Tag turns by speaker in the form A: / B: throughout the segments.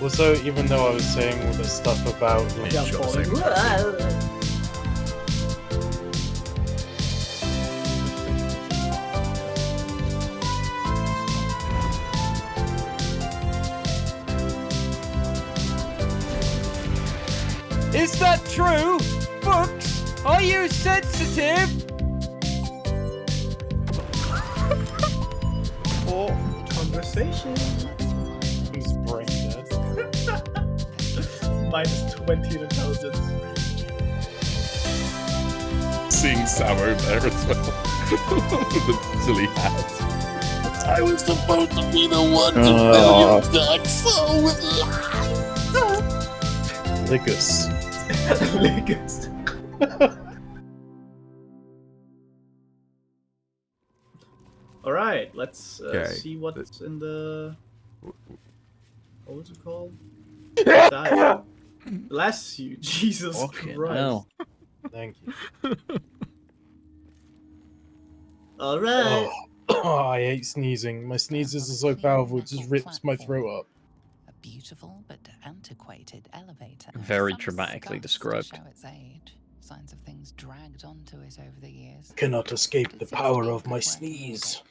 A: Also, even though I was saying all this stuff about like,
B: Yeah,
C: Sure,
B: falling.
C: same.
D: Is that true? Books, are you sensitive?
B: Or conversation.
A: who's brain dead.
B: Minus 20 in intelligence.
C: Seeing Sammo there as well. With the silly hat. I was supposed to be the one to fill your dark soul with light.
A: Ligus.
B: Ligus. Alright, let's
C: Okay.
B: see what's in the... What was it called? That. Bless you, Jesus
E: Fucking
B: Christ.
E: hell.
A: Thank you.
B: Alright.
A: Oh, I hate sneezing. My sneezes are so powerful, it just rips my throat up.
F: A beautiful but antiquated elevator.
E: Very
F: Some
E: dramatically
F: scuffs
E: described.
F: To show its age. Signs of things dragged onto it over the years.
A: Cannot escape
F: But
A: the
F: it seems to
A: power
F: be
A: of my
F: good working
A: sneeze.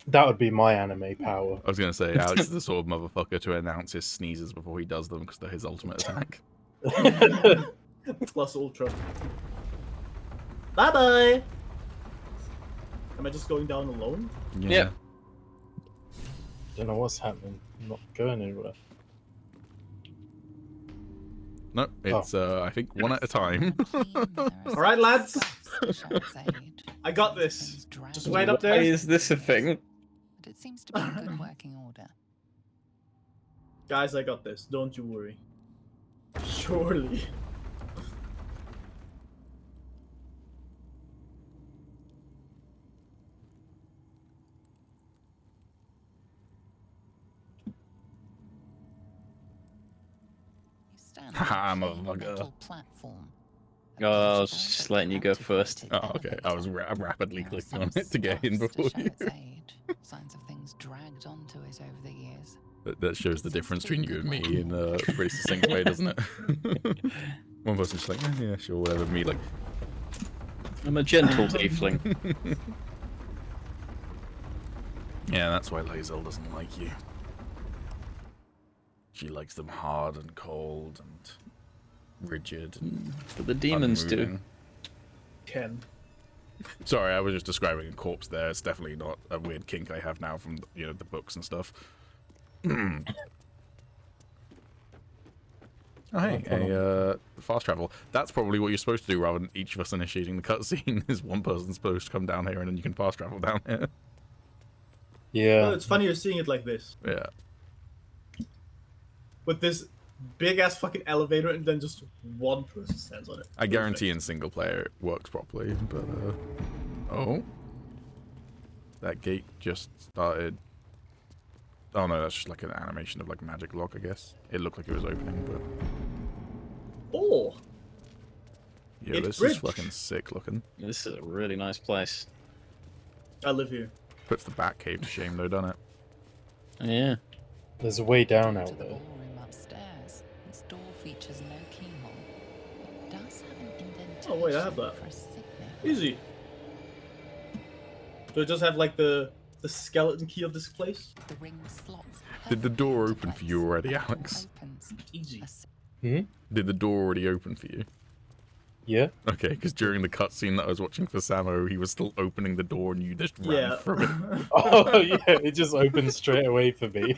A: That would be my anime power.
C: I was going to say, Alex is the sort of motherfucker to announce his sneezes before he does them because they're his ultimate attack.
B: Plus ultra. Bye bye! Am I just going down alone?
E: Yeah.
A: Don't know what's happening. I'm not going anywhere.
C: No, it's, I think, one at a time.
B: Alright, lads. I got this. Just wait up
E: Why
B: there.
E: is this a thing?
F: But it seems to be in good working order.
B: Guys, I got this. Don't you worry. Surely.
F: You stand
C: Haha,
F: on a
C: motherfucker.
F: metal platform.
E: Oh, I was just letting you go first.
C: Oh, okay. I was rapidly
F: There are
C: clicking on
F: some
C: it to get in
F: scuffs to
C: before
F: show
C: you.
F: its age. Signs of things dragged onto it over the years.
C: That shows the difference between you and me in a pretty succinct way, doesn't it? One person's just like, yeah, sure, whatever. Me, like,
E: I'm a gentle tiefling.
C: yeah, that's why Lae'zel doesn't like you. She likes them hard and cold and rigid and
E: But the demons do.
C: unmoving.
B: Ken.
C: Sorry, I was just describing a corpse there. It's definitely not a weird kink I have now from, you know, the books and stuff. Oh, hey, a fast travel. That's probably what you're supposed to do rather than each of us initiating the cutscene. Is one person supposed to come down here and then you can fast travel down here.
A: Yeah.
B: Well, it's funnier seeing it like this.
C: Yeah.
B: With this big ass fucking elevator and then just one person stands on it.
C: I guarantee in single player it works properly, but, oh. That gate just started. Oh no, that's just like an animation of like magic lock, I guess. It looked like it was opening, but.
B: Oh!
C: Yeah,
B: It's
C: this
B: bridged.
C: is fucking sick looking.
E: This is a really nice place.
B: I live here.
C: Puts the Bat Cave to shame though, doesn't it?
E: Yeah.
A: There's a way down
F: To
A: out
F: the
A: there.
F: ballroom upstairs. This door features no keyhole. It does have an indentation
B: Oh, wait, I have that.
F: for a signet.
B: Easy. Do it just have like the skeleton key of this place?
F: The ring slots
C: Did the door
F: perfectly
C: open
F: into
C: for you
F: place.
C: already,
F: The door
C: Alex?
F: opens.
B: Easy.
C: Did the door already open for you?
A: Yeah?
C: Okay, because during the cutscene that I was watching for Sammo, he was still opening the door and you just ran
B: Yeah.
C: through it.
A: Oh, yeah, it just opened straight away for me.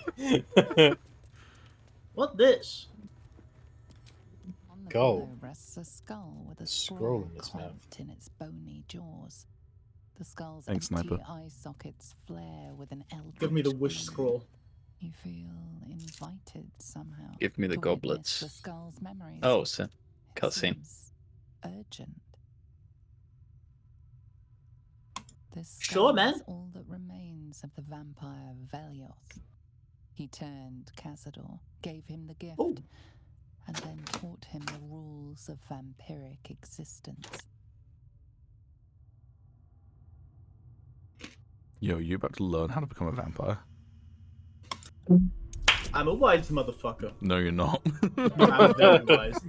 B: What this?
F: On the
A: Skull.
F: pillow rests a skull with a
A: Scroll
F: scroll
A: in its mouth.
F: clamped in its bony jaws. The skull's
C: Thanks,
F: empty
C: Sniper.
F: eye sockets flare with an eldritch
B: Give me the wish
F: gleam.
B: scroll.
F: You feel invited somehow.
E: Give me the
F: to
E: goblets.
F: witness the skull's memories.
E: Oh, so
F: It
E: cutscene.
F: seems urgent. This
B: Sure,
F: skull
B: man.
F: is all that remains of the vampire Velios. He turned Cazador, gave him the gift,
B: Oh.
F: and then taught him the rules of vampiric existence.
C: Yo, you about to learn how to become a vampire?
B: I'm a wise motherfucker.
C: No, you're not.
B: I'm very wise.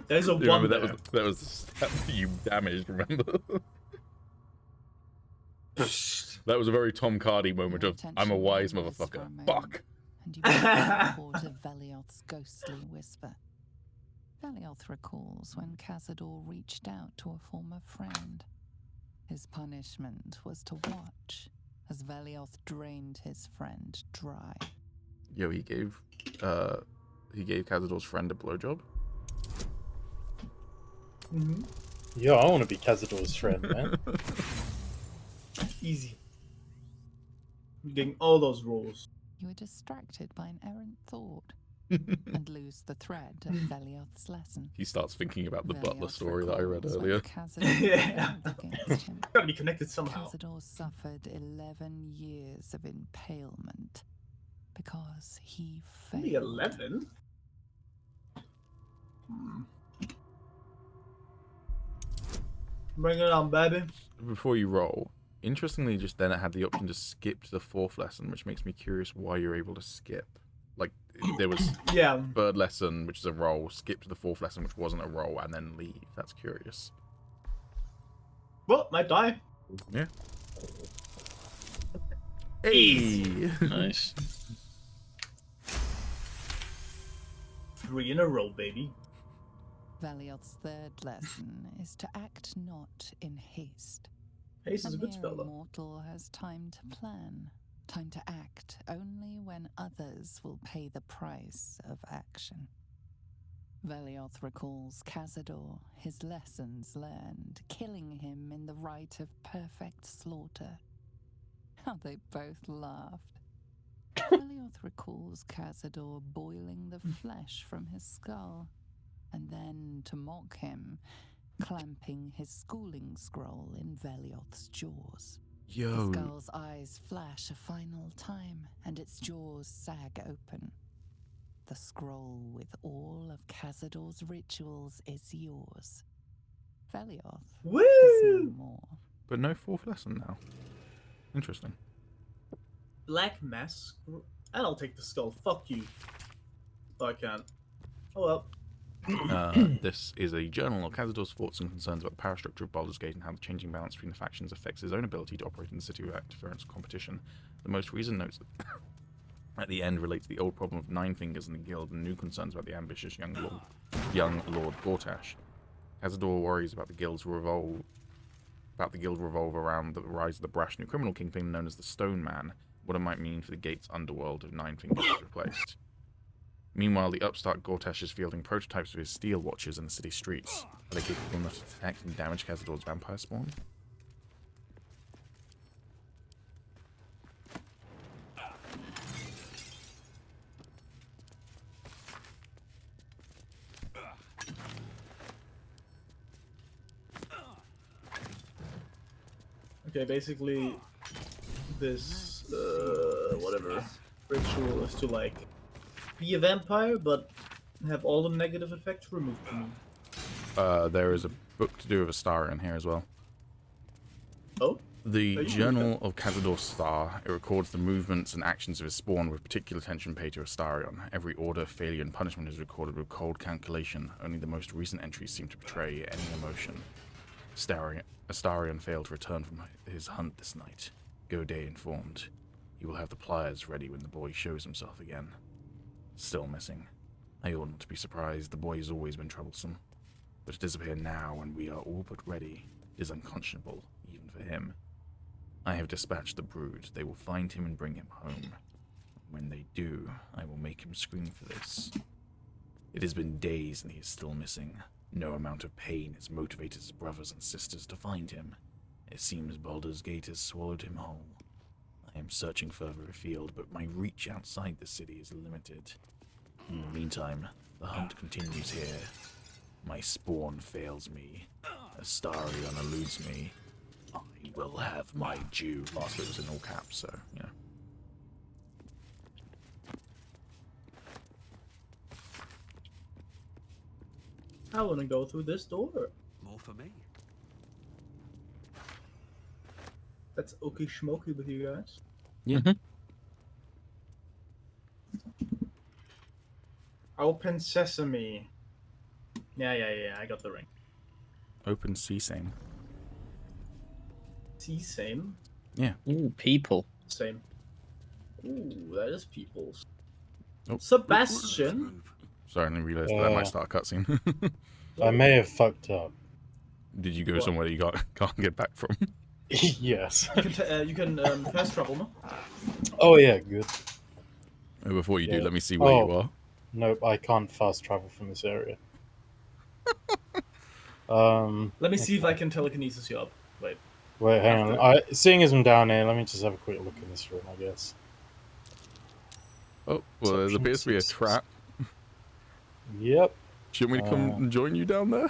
B: There's a
C: You
B: one
C: remember
B: there.
C: that was the stat that you damaged. Remember? That was a very Tom Cardy moment
F: Your
C: of I'm a wise
F: attention wanders for
C: motherfucker.
F: a moment,
C: Fuck.
F: And you begin to report of Velioth's ghostly whisper. Velioth recalls when Cazador reached out to a former friend. His punishment was to watch as Velioth drained his friend dry.
C: Yo, he gave Cazador's friend a blowjob.
B: Mm-hmm.
A: Yeah, I want to be Cazador's friend, man.
B: Easy. You're getting all those rolls.
F: You are distracted by an errant thought and lose the thread of Velioth's lesson.
C: He starts thinking about the butler
F: Velioth
C: story that I read
F: recalls when
C: earlier.
F: Cazador
B: Yeah.
F: rebelled against him.
B: Gotta be connected somehow.
F: Cazador suffered 11 years of impalement because he failed.
B: Only 11? Bring it on, baby.
C: Before you roll, interestingly, just then it had the option to skip to the 4th lesson, which makes me curious why you're able to skip. Like, there was
B: Yeah.
C: 3rd lesson, which is a roll, skip to the 4th lesson, which wasn't a roll, and then leave. That's curious.
B: Well, might die.
C: Yeah.
B: Easy.
E: Nice.
B: 3 in a row, baby.
F: Velioth's third lesson is to act not in haste.
B: Haste is a good
F: mere
B: spell, though.
F: mortal has time to plan, time to act only when others will pay the price of action. Velioth recalls Cazador, his lessons learned, killing him in the rite of perfect slaughter. How they both laughed. Velioth recalls Cazador boiling the flesh from his skull, and then, to mock him, clamping his schooling scroll in Velioth's jaws. The
C: Yo.
F: skull's eyes flash a final time, and its jaws sag open. The scroll with all of Cazador's rituals is yours. Velioth is no
B: Woo!
F: more.
C: But no 4th lesson now. Interesting.
B: Black mask. And I'll take the skull. Fuck you. Oh, I can't. Oh well.
C: This is a journal of Cazador's thoughts and concerns about the power structure of Baldur's Gate and how the changing balance between the factions affects his own ability to operate in the city without interference or competition. The most recent notes at the end relate to the old problem of Nine Fingers and the Guild and new concerns about the ambitious young Lord Gortash. Cazador worries about the Guild revolve around the rise of the brash new criminal kingpin known as the Stone Man, what it might mean for the Gate's underworld if Nine Fingers is replaced. Meanwhile, the upstart Gortash is fielding prototypes of his steel watches in the city streets. Are they capable enough to detect and damage Cazador's vampire spawn?
B: Okay, basically, this, whatever, ritual is to, like, be a vampire, but have all the negative effects removed from you.
C: There is a book to do with Astarion here as well.
B: Oh?
C: The
B: you can
C: Journal of Cazador Star. It records the movements and actions of his spawn with particular attention paid to Astarion. Every order, failure, and punishment is recorded with cold calculation. Only the most recent entries seem to betray any emotion. Astarion failed to return from his hunt this night. Godet informed. He will have the pliers ready when the boy shows himself again. Still missing. I ought not to be surprised. The boy has always been troublesome. But to disappear now when we are all but ready is unconscionable, even for him. I have dispatched the brood. They will find him and bring him home. When they do, I will make him scream for this. It has been days and he is still missing. No amount of pain has motivated his brothers and sisters to find him. It seems Baldur's Gate has swallowed him whole. I am searching further afield, but my reach outside the city is limited. In the meantime, the hunt continues here. My spawn fails me. Astarion eludes me. I will have my due. Last bit was in all caps, so, you know.
B: I want to go through this door.
G: More for me.
B: That's okay schmoky with you guys.
E: Yeah.
B: Open sesame. Yeah. I got the ring.
C: Open same.
B: See, same.
C: Yeah.
E: Ooh, people.
B: Same. Ooh, that is people's.
C: Oh.
B: Sebastian.
C: Sorry, I didn't realize that might start a cutscene.
A: I may have fucked up.
C: Did you go
B: What?
C: somewhere you can't get back from?
A: Yes.
B: You can fast travel, no?
A: Oh yeah, good.
C: Before you do,
A: Yeah.
C: let me see where you are.
A: Nope, I can't fast travel from this area.
B: Let me see if I can telekinesis you up. Wait.
A: Wait, hang
B: After.
A: on. Seeing as I'm down here, let me just have a quick look in this room, I guess.
C: Oh, well, there
A: Perception
C: appears to be a
A: 6.
C: trap.
A: Yep.
C: Should we come and join you down there?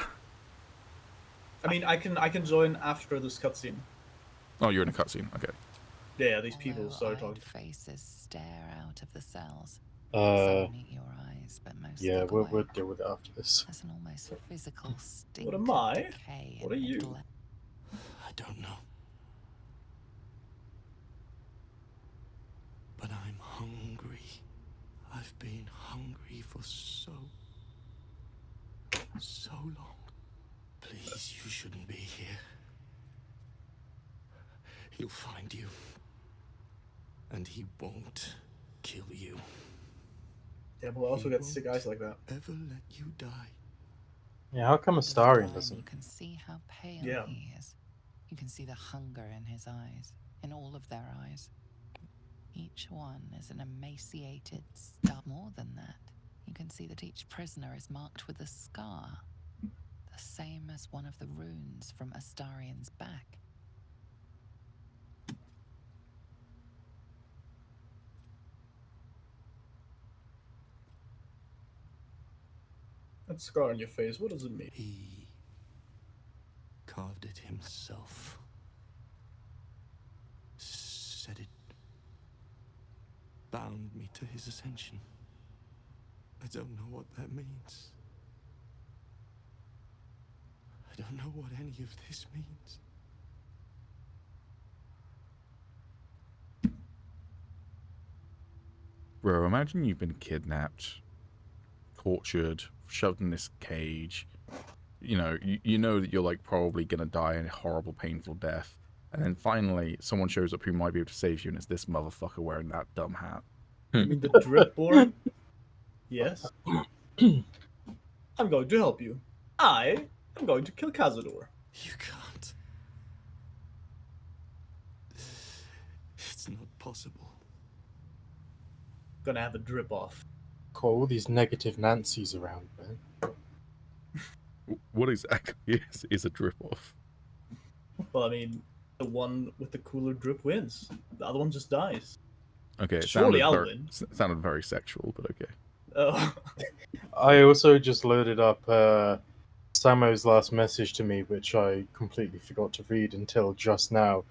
B: I mean, I can join after this cutscene.
C: Oh, you're in a cutscene. Okay.
B: Yeah, these people start
F: Hollow-eyed
B: talking.
F: faces stare out of the cells.
A: Uh,
F: Some meet your eyes, but most
A: yeah,
F: look
A: we'll
F: away.
A: deal with it after this.
F: There's an almost physical stink
B: What am
F: of
B: I?
F: decay
B: What
F: and
B: are you?
F: neglect.
G: I don't know. But I'm hungry. I've been hungry for so long. Please, you shouldn't be here. He'll find you. And he won't kill you.
B: Yeah, but I also
G: He
B: get sick
G: won't
B: eyes like that.
G: ever let you die.
A: Yeah, how come
F: With
A: Astarian
F: time,
A: doesn't?
F: You can see how pale
B: Yeah.
F: he is. You can see the hunger in his eyes, in all of their eyes. Each one is an emaciated star. More than that, you can see that each prisoner is marked with a scar, the same as one of the runes from Astarian's back.
B: That scar on your face, what does it mean?
G: He carved it himself. Said it bound me to his ascension. I don't know what that means. I don't know what any of this means.
C: Bro, imagine you've been kidnapped, tortured, shoved in this cage. You know that you're like probably gonna die a horrible, painful death, and then finally someone shows up who might be able to save you, and it's this motherfucker wearing that dumb hat.
B: You mean the dripborn? Yes. I'm going to help you. I am going to kill Cazador.
G: You can't. It's not possible.
B: Gonna have a drip off.
A: Got all these negative Nancys around, man.
C: What exactly is a drip off?
B: Well, I mean, the one with the cooler drip wins. The other one just dies.
C: Okay, it
B: Surely
C: sounded
B: I'll
C: very,
B: win.
C: sounded very sexual, but okay.
B: Oh.
A: I also just loaded up Sammo's last message to me, which I completely forgot to read until just now,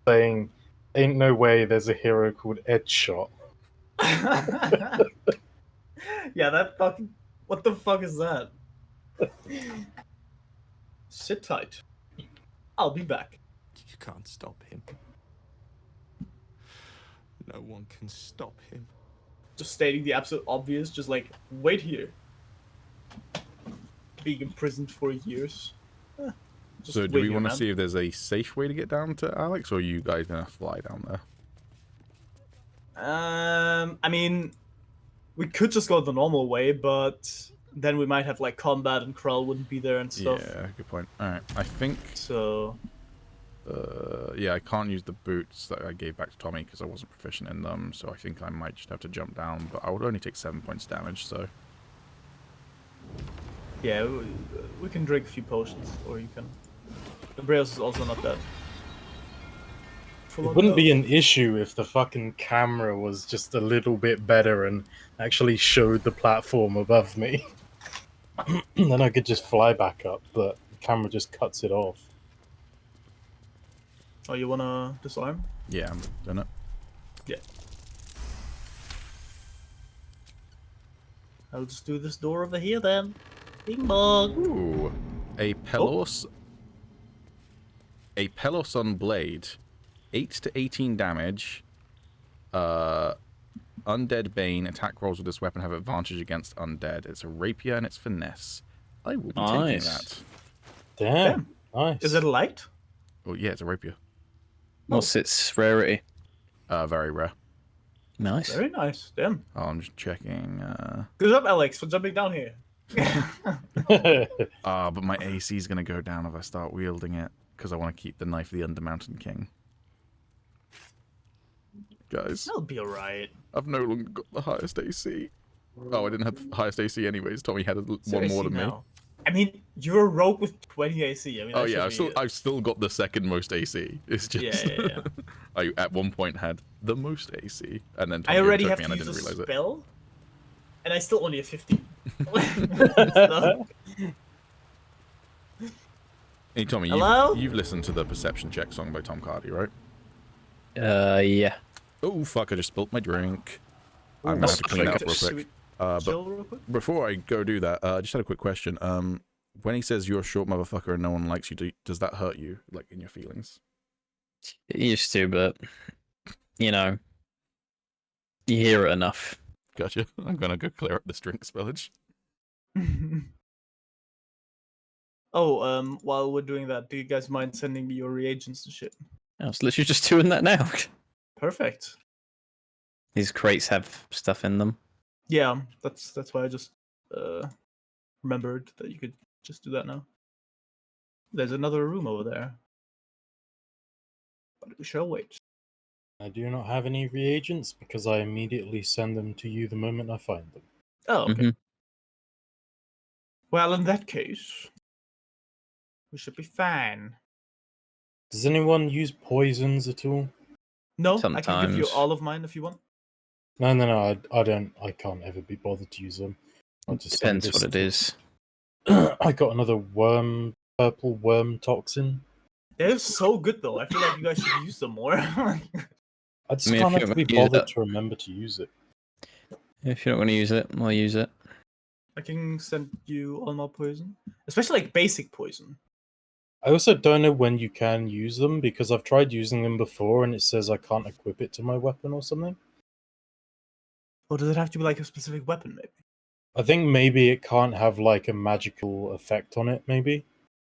A: saying, "Ain't no way there's a hero called Edshot."
B: Yeah, that fucking. What the fuck is that? Sit tight. I'll be back.
G: You can't stop him. No one can stop him.
B: Just stating the absolute obvious, just like, wait here. Being imprisoned for years. Just
C: So do
B: wait
C: we
B: here,
C: want to
B: man.
C: see if there's a safe way to get down to Alex, or are you guys gonna fly down there?
B: I mean, we could just go the normal way, but then we might have like combat and Kraal wouldn't be there and stuff.
C: Yeah, good point. Alright, I think...
B: So,
C: yeah, I can't use the boots that I gave back to Tommy because I wasn't proficient in them, so I think I might just have to jump down, but I would only take 7 points damage, so...
B: yeah, we can drink a few potions, or you can. Ebreus is also not dead.
A: It wouldn't be an issue if the fucking camera was just a little bit better and actually showed the platform above me. Then I could just fly back up, but the camera just cuts it off.
B: Oh, you wanna disarm?
C: Yeah, I'm doing it.
B: Yeah. I'll just do this door over here then. Bing bong.
C: Ooh, a Pelos... A Peloson blade. 8 to 18 damage. Undead Bane. Attack rolls with this weapon have advantage against undead. It's a rapier and it's finesse. I will be taking
E: Nice.
C: that.
A: Damn. Nice.
B: Is it light?
C: Oh yeah, it's a rapier.
E: What's its rarity?
C: Very rare.
E: Nice.
B: Very nice. Damn.
C: Oh, I'm just checking.
B: Good job, Alex, for jumping down here.
C: But my AC is gonna go down if I start wielding it because I want to keep the Knife of the Undermountain King. Guys,
B: That'll be alright.
C: I've no longer got the highest AC. Oh, I didn't have the highest AC anyways. Tommy had one
B: Seriously
C: more than me.
B: now. I mean, you're a rogue with 20 AC. I mean,
C: Oh
B: that
C: yeah,
B: should be-
C: I've still got the second most AC. It's just
B: Yeah.
C: I at one point had the most AC, and then
B: I
C: Tommy
B: already
C: overtook
B: have
C: me
B: to
C: and I
B: use
C: didn't
B: a
C: realize it.
B: spell, and I still only have 15.
C: Hey Tommy,
B: Hello?
C: you've listened to the Perception Check song by Tom Cardy, right?
E: Yeah.
C: Oh fuck! I just spilt my drink. I'm
B: Ooh,
C: gonna have to clean it up
B: should
C: real
B: we
C: quick.
B: chill
C: But
B: real quick?
C: before I go do that, I just had a quick question. When he says you're a short motherfucker and no one likes you, does that hurt you, like in your feelings?
E: It used to, but you know, you hear it enough.
C: Gotcha. I'm gonna go clear up this drink spillage.
B: Oh, while we're doing that, do you guys mind sending me your reagents and shit?
E: I was literally just doing that now.
B: Perfect.
E: These crates have stuff in them.
B: Yeah, that's why I just remembered that you could just do that now. There's another room over there, but we shall wait.
A: I do not have any reagents because I immediately send them to you the moment I find them.
B: Oh, okay.
E: Mhm.
B: Well, in that case, we should be fine.
A: Does anyone use poisons at all?
B: No, I can give you
E: Sometimes.
B: all of mine if you want.
A: No, I don't. I can't ever be bothered to use them. I'll just send
E: Depends
A: this
E: what it
A: to-
E: is.
A: I got another purple worm toxin.
B: They're so good though. I feel like you guys should use them more.
A: I just
E: I mean, if
A: can't
E: you're
A: actually
E: gonna use
A: bother
E: it-
A: to remember to use it.
E: If you're not going to use it, I'll use it.
B: I can send you all my poison, especially like basic poison.
A: I also don't know when you can use them because I've tried using them before and it says I can't equip it to my weapon or something.
B: Or does it have to be like a specific weapon, maybe?
A: I think maybe it can't have like a magical effect on it, maybe.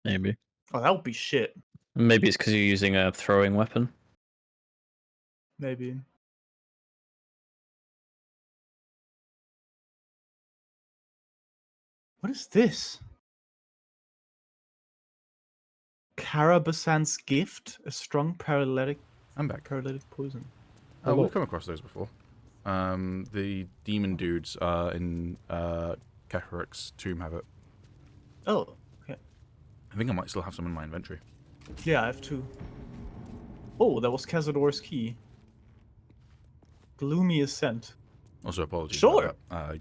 E: Maybe.
B: Oh, that would be shit.
E: Maybe it's because you're using a throwing weapon.
B: Maybe. What is this? Karabasan's gift, a strong paralytic
C: I'm back.
B: poison.
C: Oh,
A: Hello.
C: we've come across those before. The demon dudes in Kehrek's tomb have it.
B: Oh, okay.
C: I think I might still have some in my inventory.
B: Yeah, I have two. Oh, that was Cazador's key. Gloomy Ascent.
C: Also, apologies.
B: Sure.
C: About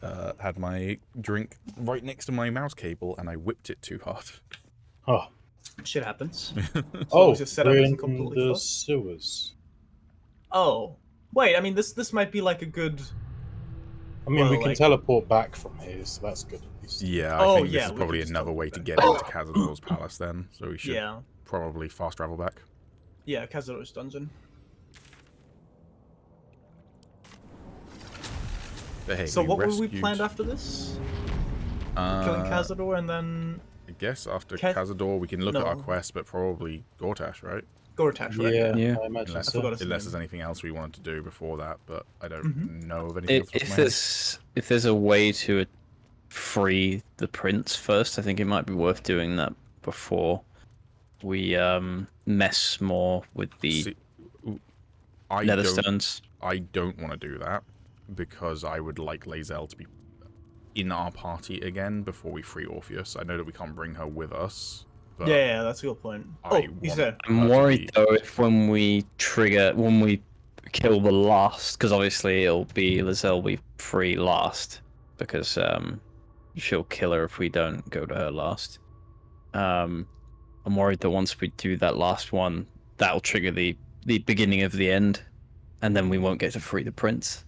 C: that. I had my drink right next to my mouse cable and I whipped it too hard.
A: Oh,
B: Shit happens.
A: oh,
B: as your setup
A: we're
B: isn't
A: in
B: completely
A: the
B: fucked.
A: sewers.
B: Oh, wait. I mean, this might be like a good.
A: I mean,
B: Well,
A: we can
B: like-
A: teleport back from here, so that's good at least.
C: Yeah, I
B: Oh,
C: think
B: yeah,
C: this is
B: we
C: probably
B: can just
C: another
B: double
C: way to
B: back.
C: get into Cazador's palace then. So we should
B: Yeah,
C: probably fast travel back.
B: yeah, Cazador's dungeon.
C: But hey,
B: So what were we
C: rescued-
B: planned after this?
C: Uh,
B: Killing Cazador and then
C: I guess after
B: Ca-
C: Cazador we can look at our
B: No.
C: quest, but probably Gortash, right?
B: Gortash, right?
A: Yeah,
E: Yeah.
A: I imagine
C: Unless,
B: I forgot his
C: unless
B: name.
C: there's anything else we wanted to do before that, but I don't
B: Mhm.
C: know of anything else. off the top of my head.
E: If there's a way to free the prince first, I think it might be worth doing that before we mess more with the
C: See, I don't,
E: Netherstones.
C: I don't want to do that because I would like Lae'zel to be in our party again before we free Orpheus. I know that we can't bring her with us. But
B: Yeah, that's a good point.
C: I
B: Oh,
C: want-
B: he's there.
E: I'm
C: to
E: worried
C: be-
E: though if when we kill the last, because obviously it'll be Lizelle we free last, because she'll kill her if we don't go to her last. I'm worried that once we do that last one, that'll trigger the beginning of the end, and then we won't get to free the prince.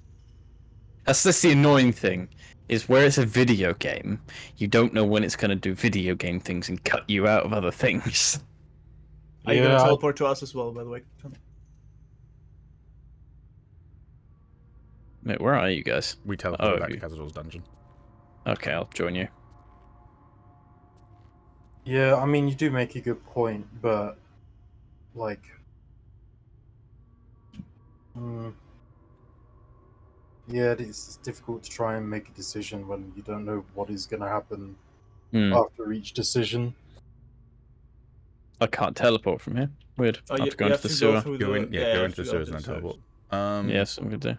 E: That's the annoying thing, is where it's a video game, you don't know when it's going to do video game things and cut you out of other things.
B: Are you
A: Yeah,
B: gonna
A: I-
B: Oh, teleport to us as well, by the way?
E: Wait, where are you guys?
C: We teleported
E: Oh,
C: back to Cazador's dungeon.
E: Okay, I'll join you.
A: Yeah, I mean, you do make a good point, but like, yeah, it's difficult to try and make a decision when you don't know what is going to happen after each decision.
E: I can't teleport from here. Weird.
B: Oh,
E: I have
B: you,
E: to go
B: you
E: into
B: have
E: the
B: to
E: sewer.
B: go through
C: Go
B: the
C: in,
B: you
C: go
B: have
C: into
B: to
C: the
B: go
C: sewers
B: to
C: and
B: the
C: then
B: sewers.
C: teleport.
E: Yes, I'm gonna do.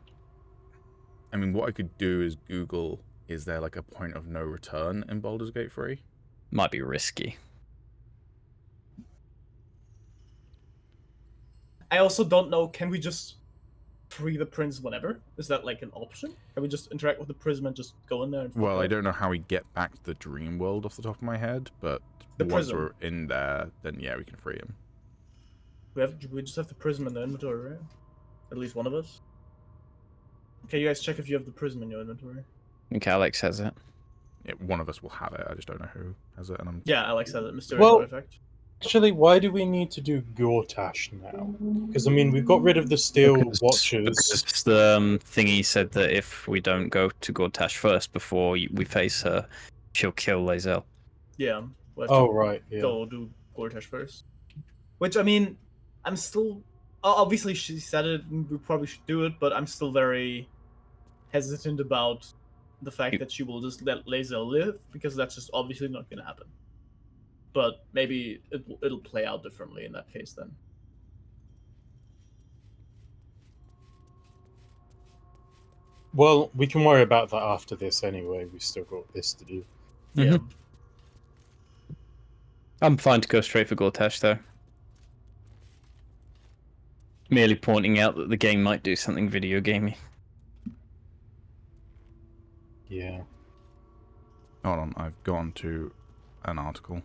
C: I mean, what I could do is Google, is there like a point of no return in Baldur's Gate 3?
E: Might be risky.
B: I also don't know. Can we just free the prince whenever? Is that like an option? Can we just interact with the prism and just go in there and fuck
C: Well, I
B: off?
C: don't know how we get back to the dream world off the top of my head, but
B: The
C: once
B: prism.
C: we're in there, then yeah, we can free him.
B: We just have the prism in the inventory, right? At least one of us. Okay, you guys check if you have the prism in your inventory.
E: Okay, Alex has it.
C: Yeah, one of us will have it. I just don't know who has it, and I'm
B: Yeah, Alex has it. Mysterious
A: Well-
B: artifact.
A: Actually, why do we need to do Gortash now? Because, I mean, we've got rid of the Steel Watchers.
E: Because the thingy said that if we don't go to Gortash first before we face her, she'll kill Lae'zel.
B: Yeah. We'll have
A: Oh,
B: to
A: right, yeah.
B: go do Gortash first. Which, I mean, I'm still... Obviously, she said it, and we probably should do it, but I'm still very hesitant about the fact that she will just let Lae'zel live, because that's just obviously not going to happen. But maybe it'll play out differently in that case then.
A: Well, we can worry about that after this anyway. We've still got this to do.
B: Yeah.
E: I'm fine to go straight for Gortash, though. Merely pointing out that the game might do something video gamey.
A: Yeah.
C: hold on. I've gone to an article.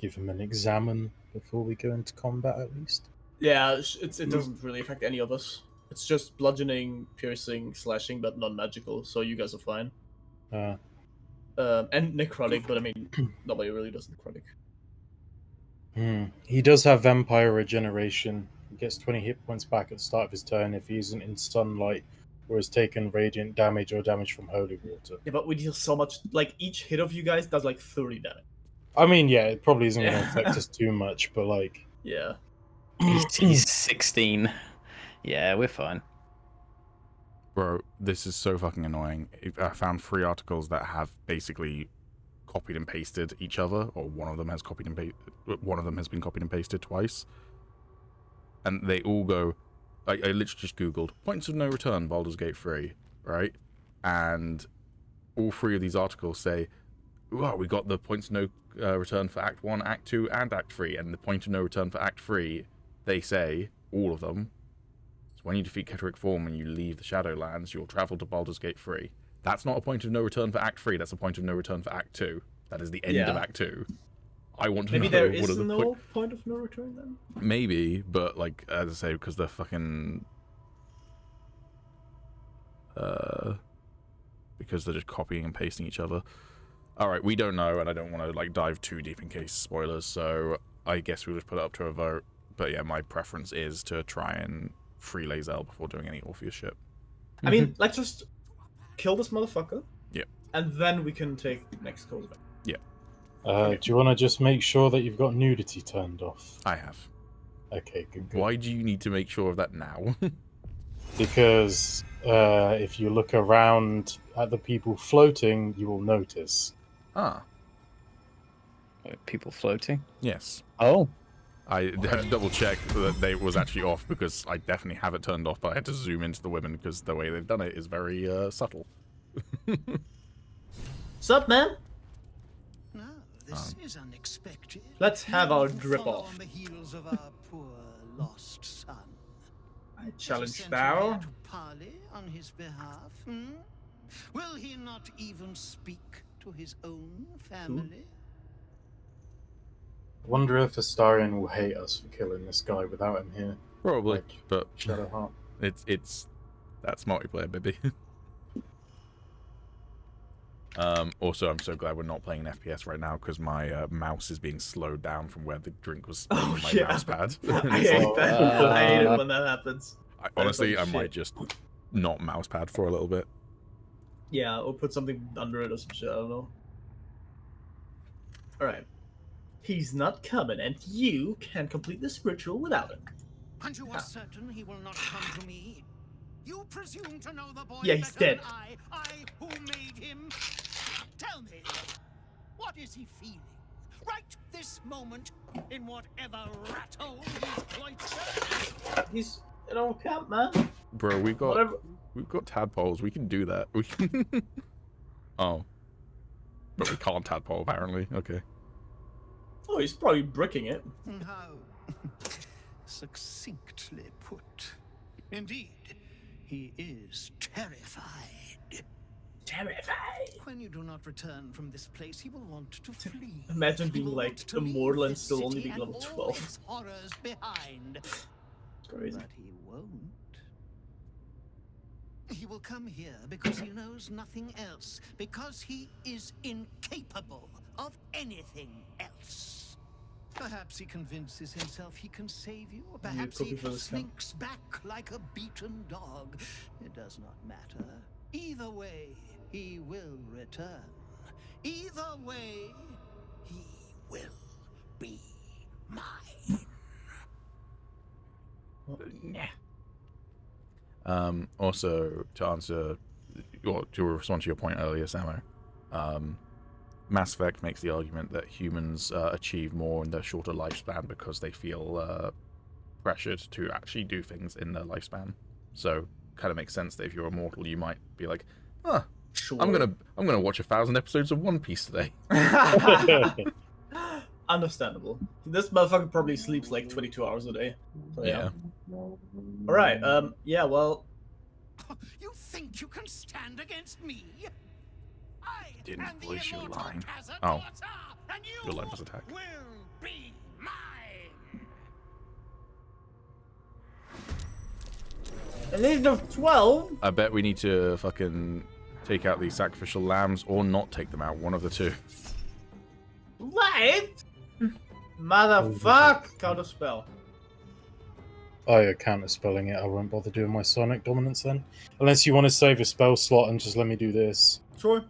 A: Give him an examine before we go into combat, at least.
B: Yeah, it doesn't really affect any of us. It's just bludgeoning, piercing, slashing, but non-magical, so you guys are fine. And necrotic, but I mean, nobody really does necrotic.
A: He does have vampire regeneration. He gets 20 hit points back at the start of his turn if he isn't in sunlight or has taken radiant damage or damage from holy water.
B: Yeah, but we deal so much. Like, each hit of you guys does like 30 damage.
A: I mean, yeah, it probably isn't going to
B: Yeah.
A: affect us too much, but like...
B: Yeah.
E: He's 16. Yeah, we're fine.
C: Bro, this is so fucking annoying. I found 3 articles that have basically copied and pasted each other, or one of them has been copied and pasted twice. And they all go, I literally just googled points of no return Baldur's Gate 3, right? And all 3 of these articles say, wow, we got the points of no return for Act 1, Act 2, and Act 3, and the point of no return for Act 3, they say, all of them, is when you defeat Keteric Form and you leave the Shadowlands, you'll travel to Baldur's Gate 3. That's not a point of no return for Act 3, that's a point of no return for Act 2. That is the end of Act 2. I want to
B: Maybe
C: know
B: there
C: what
B: is
C: are the
B: no point of no return then?
C: Maybe, but like, as I say, because they're fucking... because they're just copying and pasting each other. Alright, we don't know, and I don't want to like dive too deep in case spoilers, so I guess we'll just put it up to a vote. But yeah, my preference is to try and free Lae'zel before doing any Orpheus shit.
B: I mean, let's just kill this motherfucker.
C: Yep.
B: And then we can take next course back.
C: Yeah.
A: Do you want to just make sure that you've got nudity turned off?
C: I have.
A: Okay, good.
C: Why do you need to make sure of that now?
A: Because if you look around at the people floating, you will notice.
C: Ah,
E: Wait, people floating?
C: yes.
E: Oh.
C: I had to double check that they was actually off because I definitely have it turned off, but I had to zoom into the women because the way they've done it is very subtle.
B: Sup, man?
H: No, this is unexpected.
B: Let's have our
H: You
B: drip
H: follow
B: off.
H: on the heels of our poor lost son.
B: I challenge
H: Sent you
B: thou.
H: here to parley on his behalf, hmm? Will he not even speak to his own family?
A: I wonder if Astarion will hate us for killing this guy without him here.
C: Probably,
A: Like,
C: but
A: Shadowheart.
C: it's that's multiplayer, baby. Also, I'm so glad we're not playing an FPS right now because my mouse is being slowed down from where the drink was spinning on my mouse pad.
B: I hate that. I hate it when that happens.
C: Honestly, I
B: shit.
C: might just not mouse pad for a little bit.
B: Yeah, or put something under it or some shit. I don't know. All right. He's not coming, and you can complete this ritual without him.
H: And you are certain he will not come to me? You presume to know the boy
B: Yeah, he's
H: better
B: dead.
H: than I who made him. Tell me, what is he feeling? Right this moment, in whatever rat hole he's cloistered.
B: He's an old camp, man.
C: Bro, we've
B: Whatever.
C: got tadpoles. We can do that. We can... Oh. But we can't tadpole, apparently. Okay.
B: Oh, he's probably bricking it.
H: How succinctly put. Indeed, he is terrified.
B: Terrified.
H: When you do not return from this place, he will want to flee.
B: Imagine
H: He
B: being
H: will
B: like
H: want to leave
B: immortal and
H: this
B: still only
H: city
B: being level
H: and
B: 12.
H: all its horrors behind.
B: It's crazy.
H: But he won't. He will come here because he knows nothing else, because he is incapable of anything else. Perhaps he convinces himself he can save you, or perhaps he slinks back like a beaten dog. It does not matter. Either way, he will return. Either way, he will be mine.
C: Also, to answer, or to respond to your point earlier, Sammo, Mass Effect makes the argument that humans achieve more in their shorter lifespan because they feel pressured to actually do things in their lifespan. So, kind of makes sense that if you're immortal, you might be like, "Huh,
B: Sure.
C: I'm gonna watch 1,000 episodes of One Piece today."
B: Understandable. This motherfucker probably sleeps like 22 hours a day. So,
C: Yeah.
B: All right. Yeah. Well.
H: You think you can stand against me? I
C: Didn't
H: am the
C: voice your
H: immortal
C: line.
H: Cazador,
C: Oh.
H: and you
C: Your line was attack.
H: will be mine.
B: At the age of 12.
C: I bet we need to fucking take out these sacrificial lambs or not take them out. One of the two.
B: What? Motherfuck! Counter spell.
A: Oh, you're counter-spelling it. I won't bother doing my Sonic Dominance then. Unless you want to save a spell slot and just let me do this.
B: Sure.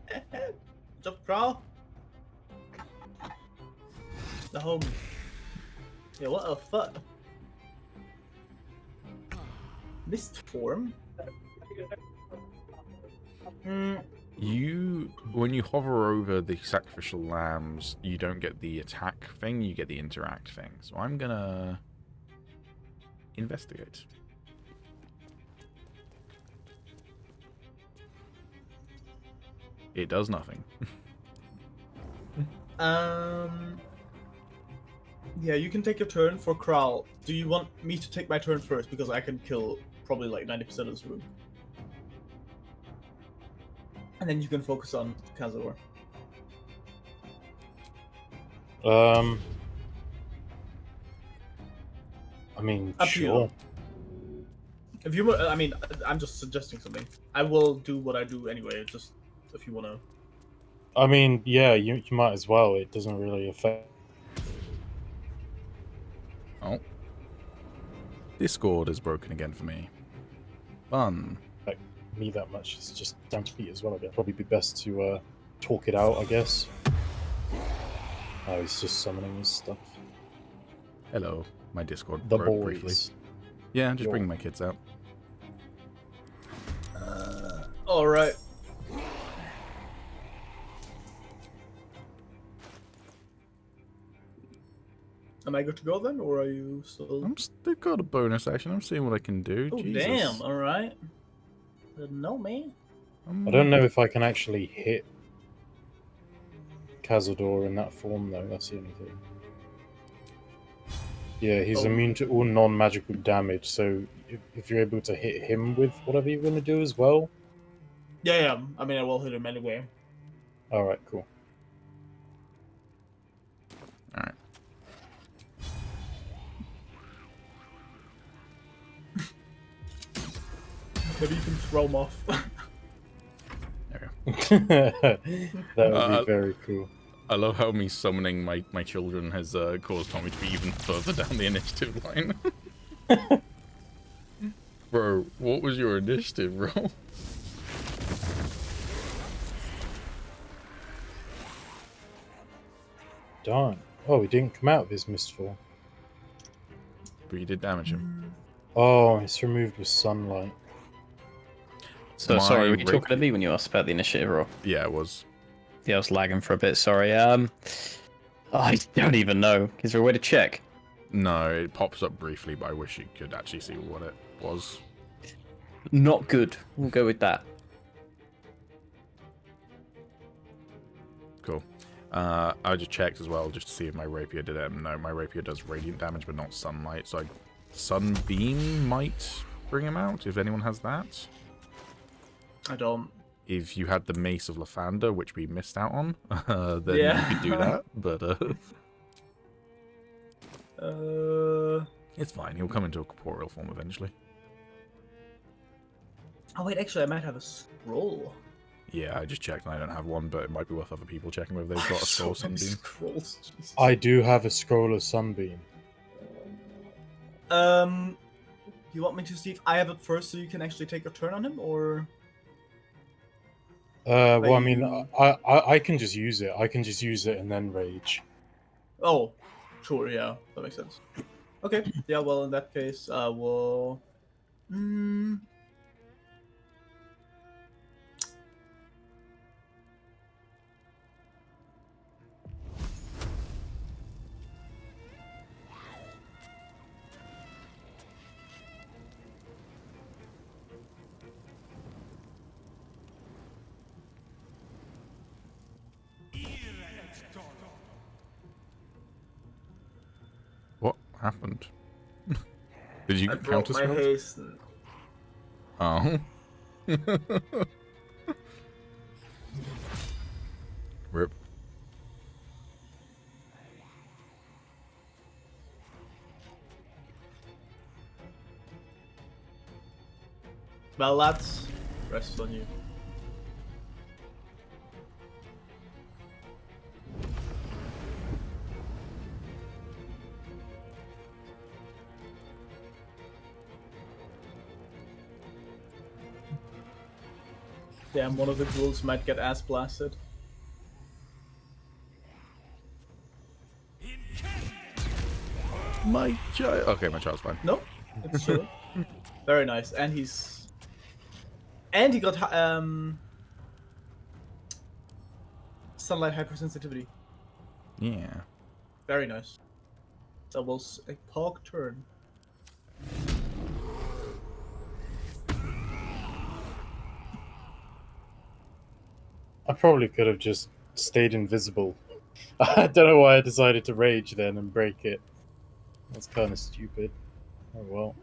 B: What's up, Kraal? The homie. Yeah, what the fuck? Mist form?
C: When you hover over the sacrificial lambs, you don't get the attack thing, you get the interact thing. So I'm gonna investigate. It does nothing.
B: Yeah, you can take your turn for Kraal. Do you want me to take my turn first? Because I can kill probably like 90% of this room. And then you can focus on Cazador.
A: I mean,
B: Up to you.
A: sure.
B: If you, I mean, I'm just suggesting something. I will do what I do anyway. Just if you want to.
A: I mean, yeah, you might as well. It doesn't really affect.
C: Oh. Discord is broken again for me. Fun.
A: Me that much. It's just down to Pete as well. It'd probably be best to talk it out, I guess. Oh, he's just summoning his stuff.
C: Hello. My Discord
A: The
C: broke
A: boys.
C: briefly. Yeah, I'm just
A: Yo.
C: bringing my kids out.
B: All right. Am I good to go then, or are you still?
C: They've got a bonus action. I'm seeing what I can do.
B: Oh
C: Jesus.
B: damn! All right. No man.
A: I don't know if I can actually hit Cazador in that form, though. That's the only thing. Yeah, he's immune to all non-magical damage, so if you're able to hit him with whatever you're going to do as well.
B: Yeah. I mean, I will hit him anyway.
A: Alright, cool.
C: Alright.
B: Maybe you can throw him off.
C: There
A: That would be very cool.
C: we go. I love how me summoning my children has caused Tommy to be even further down the initiative line. Bro, what was your initiative, bro?
A: Darn. Oh, he didn't come out of his mistfall.
C: But you did damage him.
A: Oh, it's removed with sunlight.
E: So
C: My
E: sorry, were you
C: rapier-
E: talking to me when you asked about the initiative roll?
C: Yeah, it was.
E: Yeah, I was lagging for a bit, sorry. I don't even know. Is there a way to check?
C: No, it pops up briefly, but I wish you could actually see what it was.
E: Not good. We'll go with that.
C: Cool. I just checked as well, just to see if my rapier did it. No, my rapier does radiant damage, but not sunlight. So sunbeam might bring him out, if anyone has that.
B: I don't.
C: If you had the Mace of Lathander, which we missed out on, then
B: Yeah.
C: you could do that. But it's fine. He'll come into a corporeal form eventually.
B: Oh wait, actually, I might have a scroll.
C: Yeah, I just checked and I don't have one, but it might be worth other people checking whether they've got a scroll
B: So many
C: sunbeam.
B: scrolls. Jesus.
A: I do have a scroll of sunbeam.
B: You want me to see if I have it first, so you can actually take a turn on him, or?
A: Well, I mean, I can just use it. I can just use it and then rage.
B: Oh, sure, yeah, that makes sense. Okay, yeah, well, in that case, I will...
C: What happened? Did you
B: I broke
C: counter
B: my
C: spells?
B: hasten.
C: Oh. Rip.
B: Well, lads, rest on you. Damn, one of the ghouls might get ass blasted.
C: My child. Okay, my child's fine.
B: No, it's chilling. Very nice, and he got sunlight hypersensitivity.
C: Yeah.
B: Very nice. That was a pog turn.
A: I probably could have just stayed invisible. I don't know why I decided to rage then and break it. That's kind of stupid. Oh well.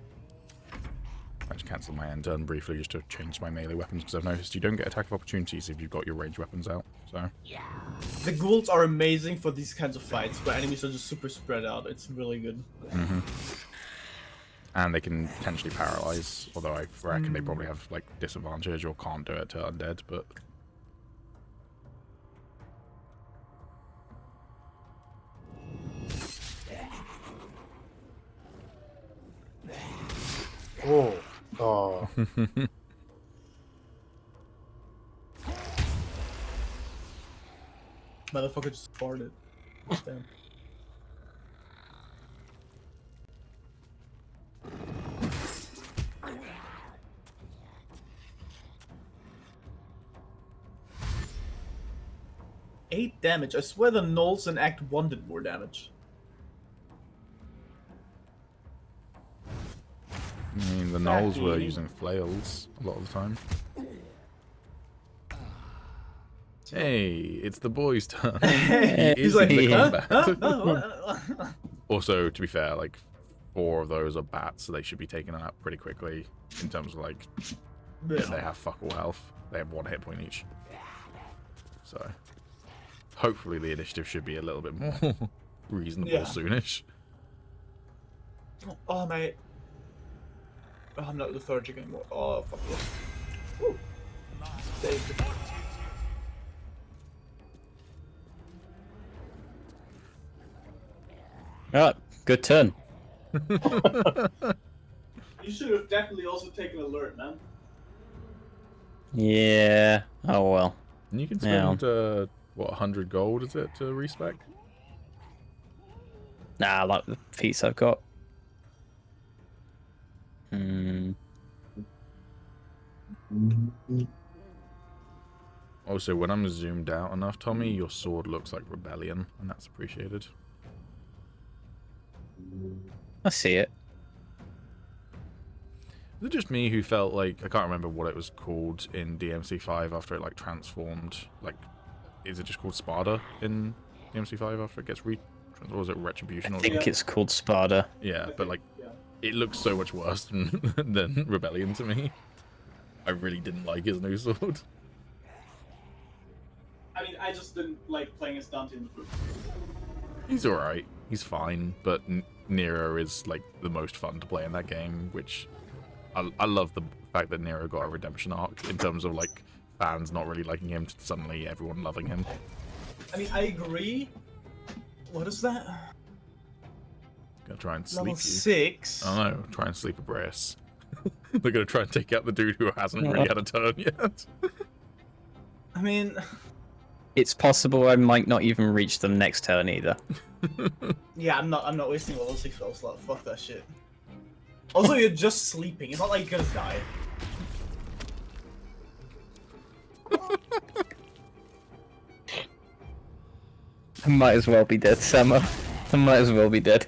C: I just cancelled my end turn briefly just to change my melee weapons because I've noticed you don't get attack of opportunities if you've got your ranged weapons out. So
B: The ghouls are amazing for these kinds of fights where enemies are just super spread out. It's really good.
C: and they can potentially paralyze. Although I reckon they probably have like disadvantage or can't do it to undead. But
A: Oh. Oh.
B: Motherfucker just farted. Damn. Eight damage. I swear the gnolls in Act 1 did more damage.
C: I mean, the gnolls were using flails a lot of the time. Hey, it's the boy's turn. He
B: He's
C: is
B: like,
C: in the
B: huh?
C: combat. Also, to be fair, like 4 of those are bats, so they should be taken out pretty quickly. In terms of like, they have fuck all health. They have 1 hit point each. So, hopefully the initiative should be a little bit more reasonable soonish.
B: Oh, mate. I'm not lethargic anymore. Oh, fuck this. Woo. Saved.
E: Alright, good turn.
B: You should have definitely also taken alert, man.
E: Yeah. Oh well.
C: And you can
E: Yeah.
C: spend, what, 100 gold, is it, to respec?
E: Nah, I like the feats I've got.
C: Also, when I'm zoomed out enough, Tommy, your sword looks like Rebellion, and that's appreciated.
E: I see it.
C: Is it just me who felt like, I can't remember what it was called in DMC5 after it, like, transformed, like, is it just called Sparta in DMC5 after it gets or was it Retribution?
E: I
C: Or
E: think it's called Sparta.
C: yeah, but, like, it looks so much worse than Rebellion to me. I really didn't like his new sword.
B: I mean, I just didn't like playing as Dante in the first.
C: He's alright. He's fine, but Nero is, like, the most fun to play in that game, which I love the fact that Nero got a redemption arc in terms of, like, fans not really liking him to suddenly everyone loving him.
B: I mean, I agree. What is that?
C: Gonna try and sleep
B: Level
C: you.
B: 6.
C: I don't know, try and sleep Ebreus. They're gonna try and take out the dude who hasn't really had a turn yet.
B: I mean...
E: It's possible I might not even reach them next turn either.
B: Yeah, I'm not wasting level 6 spell slot. Fuck that shit. Also, you're just sleeping. It's not like you're gonna die.
E: I might as well be dead, Sammo. I might as well be dead.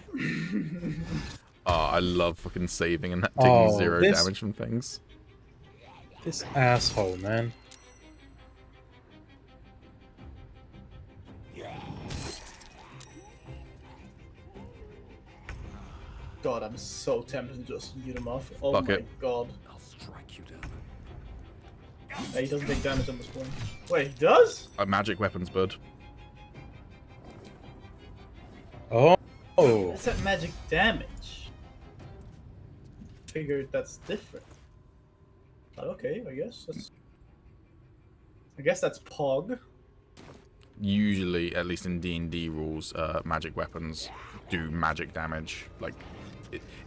C: Oh, I love fucking saving and taking 0
A: this-
C: damage from things.
A: This asshole, man.
B: God, I'm so tempted to just yeet him off. Oh
C: Fuck
B: my
C: it.
B: god.
G: I'll strike you down.
B: Yeah, he doesn't take damage on this point. Wait, he does?
C: Magic weapons, bud.
A: Oh. Oh.
B: It's that magic damage. Figured that's different. But okay, I guess that's Pog.
C: Usually, at least in D&D rules, magic weapons do magic damage. Like,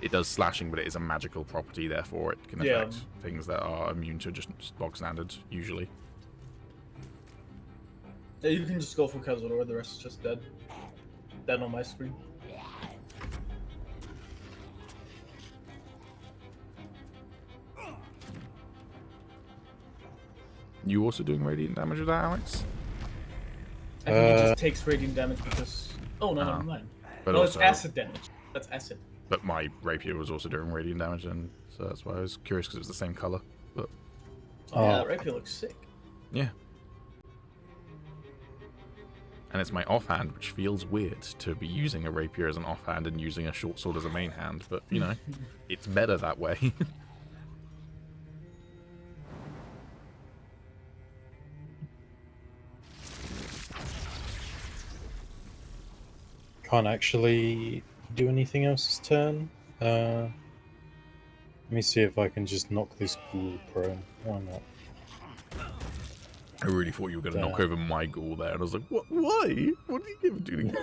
C: it does slashing, but it is a magical property, therefore it can affect things that are immune to just bog standard, usually.
B: Yeah, you can just go for Cazador, the rest is just dead. Dead on my screen.
C: You also doing radiant damage with that, Alex?
B: I think he just takes radiant damage because... Oh, no, never mind.
C: But
B: no,
C: also,
B: it's acid damage. That's acid.
C: But my rapier was also doing radiant damage, and so that's why I was curious, because it was the same color. But
B: Oh, yeah,
A: Oh.
B: that rapier looks sick.
C: yeah. And it's my offhand, which feels weird to be using a rapier as an offhand and using a short sword as a main hand, but, you know, it's better that way.
A: Can't actually do anything else this turn. Let me see if I can just knock this ghoul prone. Why not?
C: I really thought you were going to knock
A: Yeah.
C: over my ghoul there, and I was like, what? Why? What are you even doing?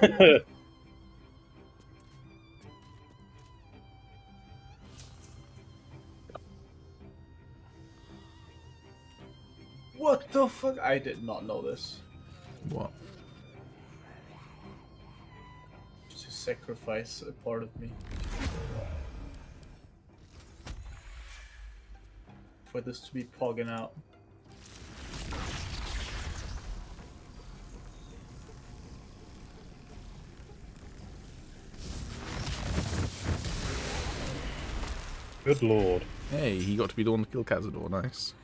B: What the fuck? I did not know this.
C: What?
B: To sacrifice a part of me. For this to be pogging out.
A: Good lord.
C: Hey, he got to be the one to kill Cazador, nice.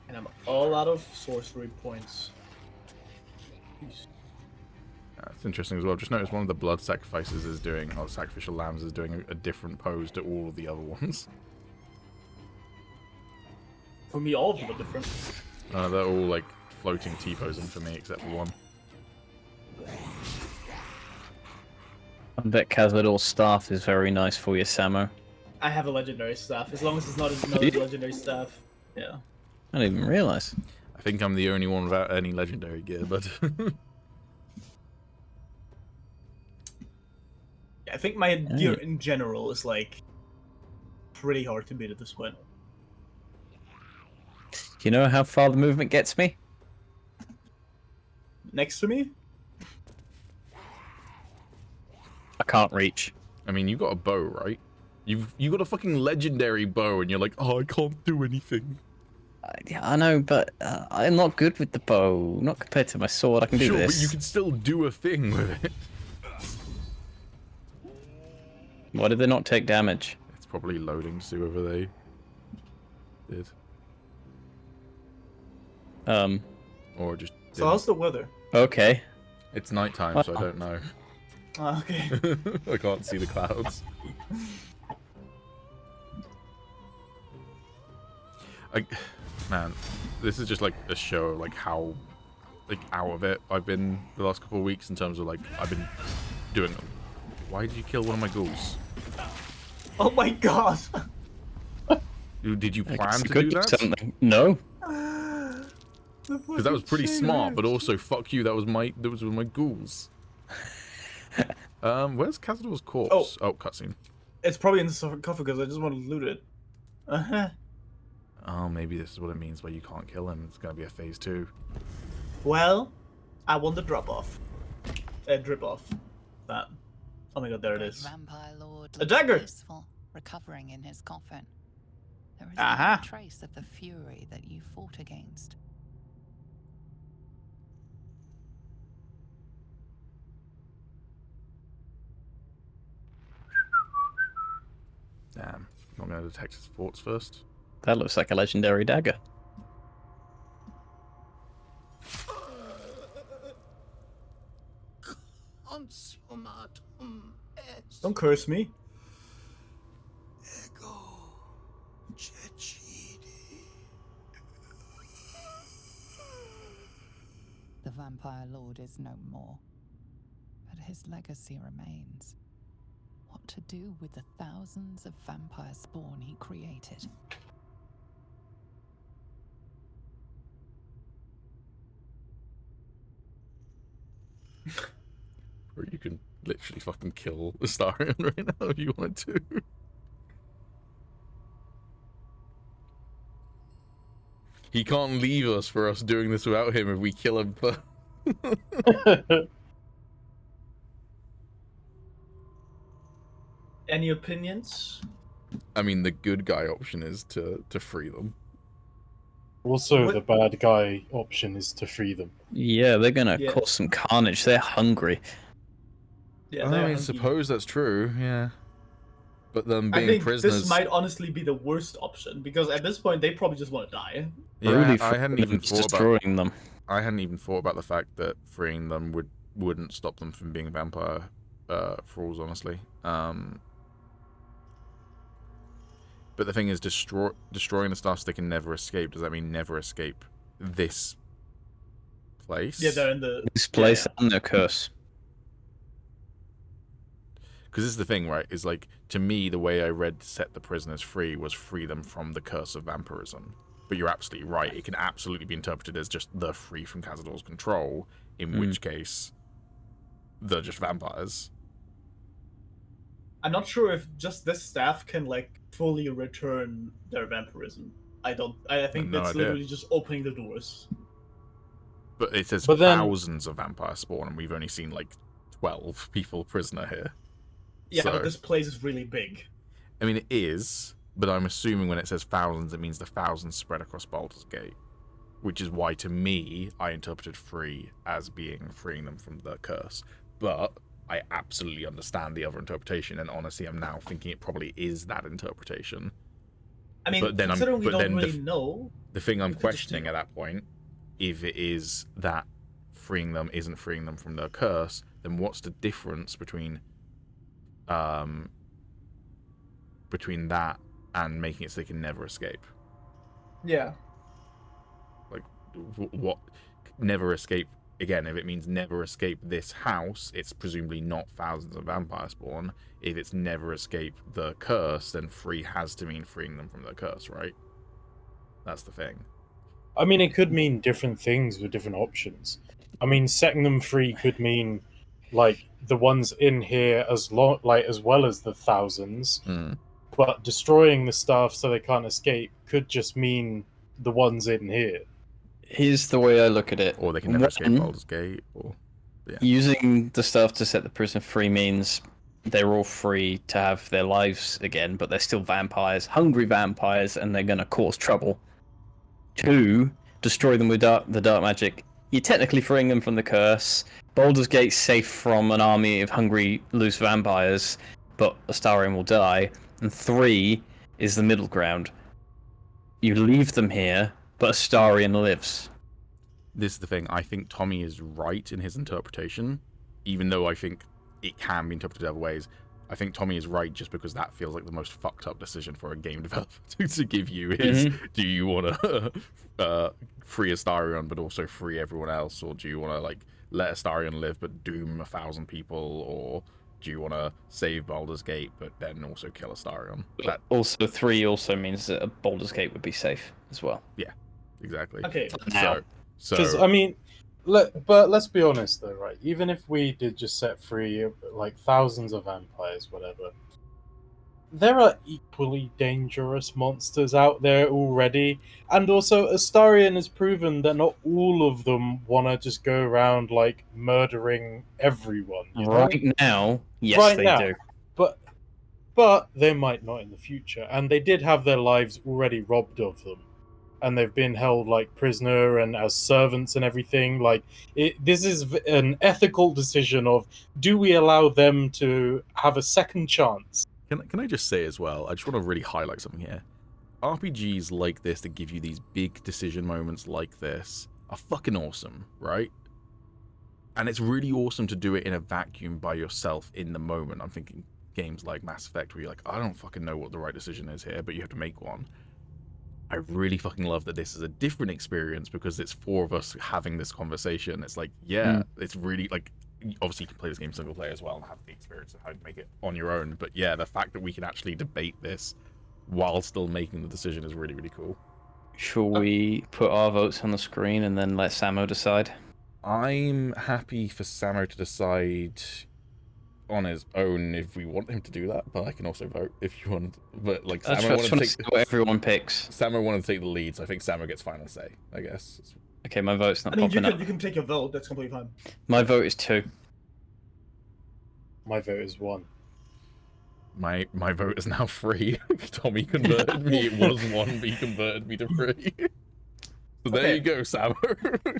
B: And I'm all out of sorcery points. Jeez.
C: That's interesting as well. Just notice one of the blood sacrifices is doing, or sacrificial lambs is doing a different pose to all of the other ones.
B: For me, all of them are different.
C: They're all like floating T-posing for me, except for one.
E: I bet Cazador's staff is very nice for you, Sammo.
B: I have a legendary staff, as long as it's not another legendary staff. Yeah.
E: I didn't even realize.
C: I think I'm the only one without any legendary gear, but
B: I think my gear in general is like pretty hard to beat at this point.
E: Do you know how far the movement gets me?
B: Next to me?
E: I can't reach.
C: I mean, you got a bow, right? You got a fucking legendary bow, and you're like, oh, I can't do anything.
E: Yeah, I know, but I'm not good with the bow. Not compared to my sword. I can do
C: Sure,
E: this.
C: but you can still do a thing with it.
E: Why did they not take damage?
C: It's probably loading to see whether they did. Or just didn't.
B: So how's the weather?
E: Okay.
C: It's nighttime, so I don't know.
B: Okay.
C: I can't see the clouds. Man, this is just like a show, like how, like out of it I've been the last couple of weeks in terms of like I've been doing. Why did you kill one of my ghouls?
B: Oh my god!
C: Did you plan to
E: Could
C: do that?
E: something. No.
C: Because that was pretty smart, but also fuck you. That was my ghouls. Where's Cazador's corpse? Oh, cutscene.
B: It's probably in the sarcophagus. I just want to loot it.
C: Oh, maybe this is what it means by you can't kill him. It's gonna be a phase 2.
B: Well, I want the drop off. Drip off. That. Oh my god, there it is.
F: Vampire Lord
B: A dagger!
F: peaceful, recovering in his coffin. There is
B: Aha.
F: no trace of the fury that you fought against.
C: Damn. I'm gonna detect his thoughts first.
E: That looks like a legendary dagger.
H: Consumatum est
B: Don't curse me.
H: ego cecidi.
F: The Vampire Lord is no more, but his legacy remains. What to do with the thousands of vampire spawn he created?
C: Or you can literally fucking kill the Starion right now if you wanted to. He can't leave us for us doing this without him if we kill him first.
B: Any opinions?
C: I mean, the good guy option is to free them.
A: Also,
B: What-
A: the bad guy option is to free them.
E: Yeah, they're gonna
B: Yeah.
E: cause some carnage. They're hungry.
B: Yeah,
C: I
B: they're
C: mean,
B: hungry.
C: suppose that's true, yeah. But them
B: I
C: being
B: think
C: prisoners...
B: this might honestly be the worst option, because at this point they probably just want to die.
C: Yeah,
E: Really
C: I hadn't even thought about...
E: destroying them.
C: I hadn't even thought about the fact that freeing them wouldn't stop them from being vampire thralls, honestly. But the thing is, destroying the stuff so they can never escape. Does that mean never escape this place?
B: Yeah, they're in the...
E: This place
B: Yeah.
E: and their curse.
C: Because this is the thing, right? Is like, to me, the way I read set the prisoners free was free them from the curse of vampirism. But you're absolutely right. It can absolutely be interpreted as just the free from Cazador's control, in which case, they're just vampires.
B: I'm not sure if just this staff can, like, fully return their vampirism. I think
C: No
B: that's
C: idea.
B: literally just opening the doors.
C: But it says
A: But then-
C: thousands of vampire spawn, and we've only seen like 12 people prisoner here.
B: Yeah,
C: So-
B: but this place is really big.
C: I mean, it is, but I'm assuming when it says thousands, it means the thousands spread across Baldur's Gate. Which is why, to me, I interpreted free as being freeing them from the curse. But I absolutely understand the other interpretation, and honestly, I'm now thinking it probably is that interpretation.
B: I mean,
C: But then
B: considering we
C: but
B: don't
C: then
B: really know...
C: The thing I'm
B: You could just
C: questioning
B: do-
C: at that point, if it is that freeing them isn't freeing them from their curse, then what's the difference between that and making it so they can never escape?
B: Yeah.
C: What never escape again, if it means never escape this house, it's presumably not thousands of vampire spawn. If it's never escape the curse, then free has to mean freeing them from the curse, right? That's the thing.
A: I mean, it could mean different things with different options. I mean, setting them free could mean like the ones in here as well as the thousands. But destroying the stuff so they can't escape could just mean the ones in here.
E: Here's the way I look at it.
C: Or they can never escape Baldur's Gate. Or
E: using the stuff to set the prison free means they're all free to have their lives again, but they're still vampires, hungry vampires, and they're going to cause trouble. 2, destroy them with the dark magic. You're technically freeing them from the curse. Baldur's Gate's safe from an army of hungry, loose vampires, but Astarion will die. And 3 is the middle ground. You leave them here, but Astarion lives.
C: This is the thing. I think Tommy is right in his interpretation, even though I think it can be interpreted other ways. I think Tommy is right just because that feels like the most fucked up decision for a game developer to give you is, do you want to free Astarion but also free everyone else, or do you want to like let Astarion live but doom 1,000 people, or do you want to save Baldur's Gate but then also kill Astarion?
E: Also, 3 also means that a Baldur's Gate would be safe as well.
C: Yeah, exactly.
B: Okay.
C: So
A: Because I mean, but let's be honest though, right? Even if we did just set free like thousands of vampires, whatever, there are equally dangerous monsters out there already, and also Astarion has proven that not all of them want to just go around like murdering everyone. You know?
E: Right now, yes, they do.
A: But they might not in the future, and they did have their lives already robbed of them. And they've been held like prisoner and as servants and everything. Like this is an ethical decision of, do we allow them to have a second chance?
C: Can I just say as well, I just want to really highlight something here. RPGs like this that give you these big decision moments like this are fucking awesome, right? And it's really awesome to do it in a vacuum by yourself in the moment. I'm thinking games like Mass Effect where you're like, I don't fucking know what the right decision is here, but you have to make one. I really fucking love that this is a different experience because it's 4 of us having this conversation. It's like, yeah, it's really like, obviously you can play this game single player as well and have the experience of how to make it on your own. But yeah, the fact that we can actually debate this while still making the decision is really, really cool.
E: Shall we put our votes on the screen and then let Sammo decide?
C: I'm happy for Sammo to decide on his own if we want him to do that, but I can also vote if you want. But like, Sammo wanted to take
E: what everyone picks.
C: Sammo wanted to take the lead, so I think Sammo gets final say, I guess.
E: Okay, my vote's not
B: I mean,
E: popping up.
B: you can take your vote. That's completely fine.
E: My vote is 2.
A: My vote is 1.
C: My vote is now 3. Tommy converted me. It was 1, but he converted me to 3. So there you go, Sammo.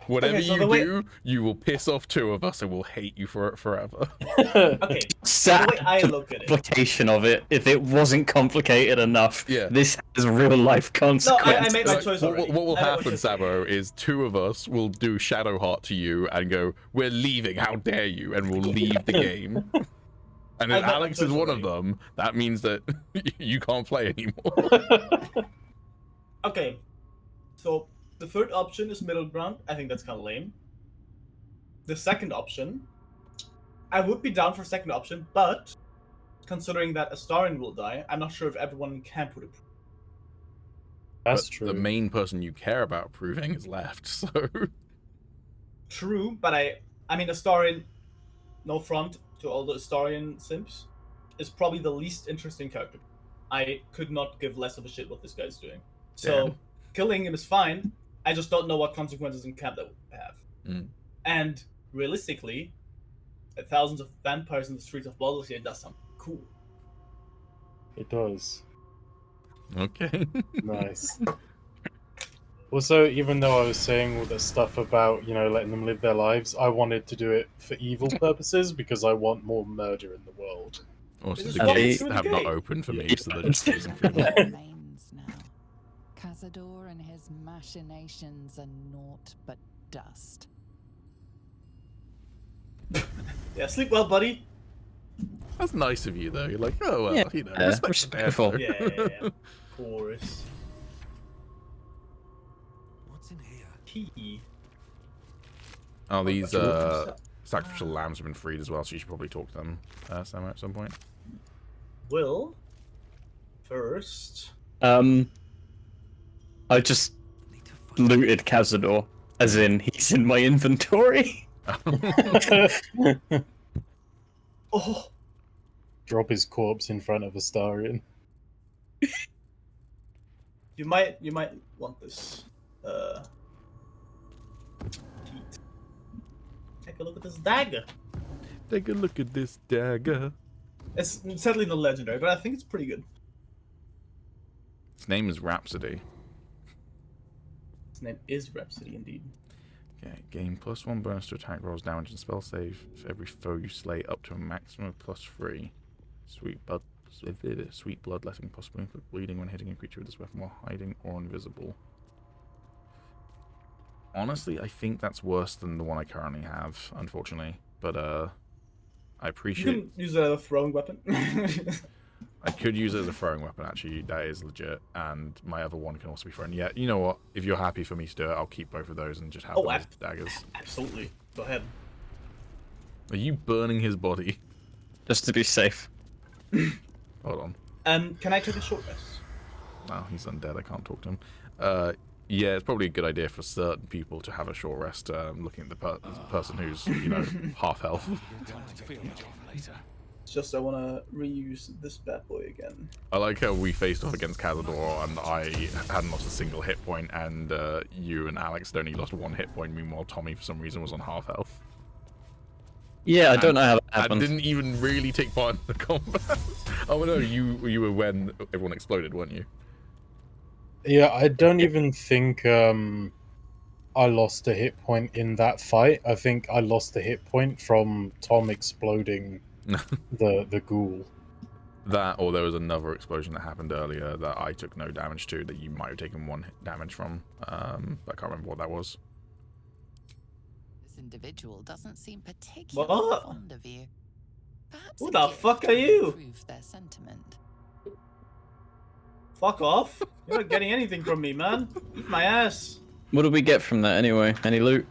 C: Whatever you do, you will piss off 2 of us and we'll hate you for it forever.
B: Okay, the way I look at it.
E: Complication of it. If it wasn't complicated enough, this has real life consequences.
B: No, I made my choice already.
C: What will happen, Sammo, is 2 of us will do Shadowheart to you and go, we're leaving, how dare you, and we'll leave the game. And if Alex is one of them, that means that you can't play anymore.
B: Okay, so the third option is middle ground. I think that's kind of lame. The second option, I would be down for second option, but considering that Astarion will die, I'm not sure if everyone can put it.
A: That's true.
C: The main person you care about proving is left, so...
B: True, but I mean, Astarion, no front to all the Astarion simps, is probably the least interesting character. I could not give less of a shit what this guy's doing. So, killing him is fine. I just don't know what consequences in camp that would have. And realistically, thousands of vampires in the streets of Baldur's Gate does something cool.
A: It does.
C: Okay.
A: Nice. Also, even though I was saying all this stuff about, you know, letting them live their lives, I wanted to do it for evil purposes because I want more murder in the world.
C: Also, the gates have not opened for me, so they're just using people.
F: Remains now. Cazador and his machinations are naught but dust.
B: Yeah, sleep well, buddy.
C: That's nice of you, though. You're like, oh, well, you know,
E: respectful.
B: Yeah, of course.
G: What's in here?
B: Key.
C: Oh, these sacrificial lambs have been freed as well, so you should probably talk to them, Sammo, at some point.
B: Will first.
E: I just looted Cazador, as in he's in my inventory.
B: Oh,
A: Drop his corpse in front of Astarion.
B: you might want this. Take a look at this dagger.
C: Take a look at this dagger.
B: It's sadly not legendary, but I think it's pretty good.
C: Its name is Rhapsody.
B: His name is Rhapsody, indeed.
C: Okay, gain +1 bonus to attack rolls, damage, and spell save for every foe you slay, up to a maximum of +3. Sweet bloodletting, possibly inflict bleeding when hitting a creature with this weapon while hiding or invisible. Honestly, I think that's worse than the one I currently have, unfortunately. But I appreciate.
B: You can use it as a throwing weapon.
C: I could use it as a throwing weapon, actually. That is legit. And my other one can also be thrown. Yeah, you know what? If you're happy for me to do it, I'll keep both of those and just have them as daggers.
B: Absolutely. Go ahead.
C: Are you burning his body?
E: Just to be safe.
C: Hold on.
B: Can I take a short rest?
C: No, he's undead. I can't talk to him. Yeah, it's probably a good idea for certain people to have a short rest. Looking at the person who's, you know, half health.
B: It's just I want to reuse this bad boy again.
C: I like how we faced off against Cazador and I hadn't lost a single hit point, and you and Alex only lost 1 hit point. Meanwhile, Tommy for some reason was on half health.
E: Yeah, I don't know how that
C: I
E: happened.
C: didn't even really take part in the combat. Oh no, you were when everyone exploded, weren't you?
A: Yeah, I don't even think I lost a hit point in that fight. I think I lost a hit point from Tom exploding the ghoul.
C: That, or there was another explosion that happened earlier that I took no damage to, that you might have taken 1 damage from. I can't remember what that was.
F: This individual doesn't seem particularly
B: What?
F: fond of you. Perhaps
B: Who
F: a
B: the
F: gift
B: fuck are
F: could
B: you?
F: improve their sentiment.
B: Fuck off. You're not getting anything from me, man. Eat my ass.
E: What did we get from that anyway? Any loot?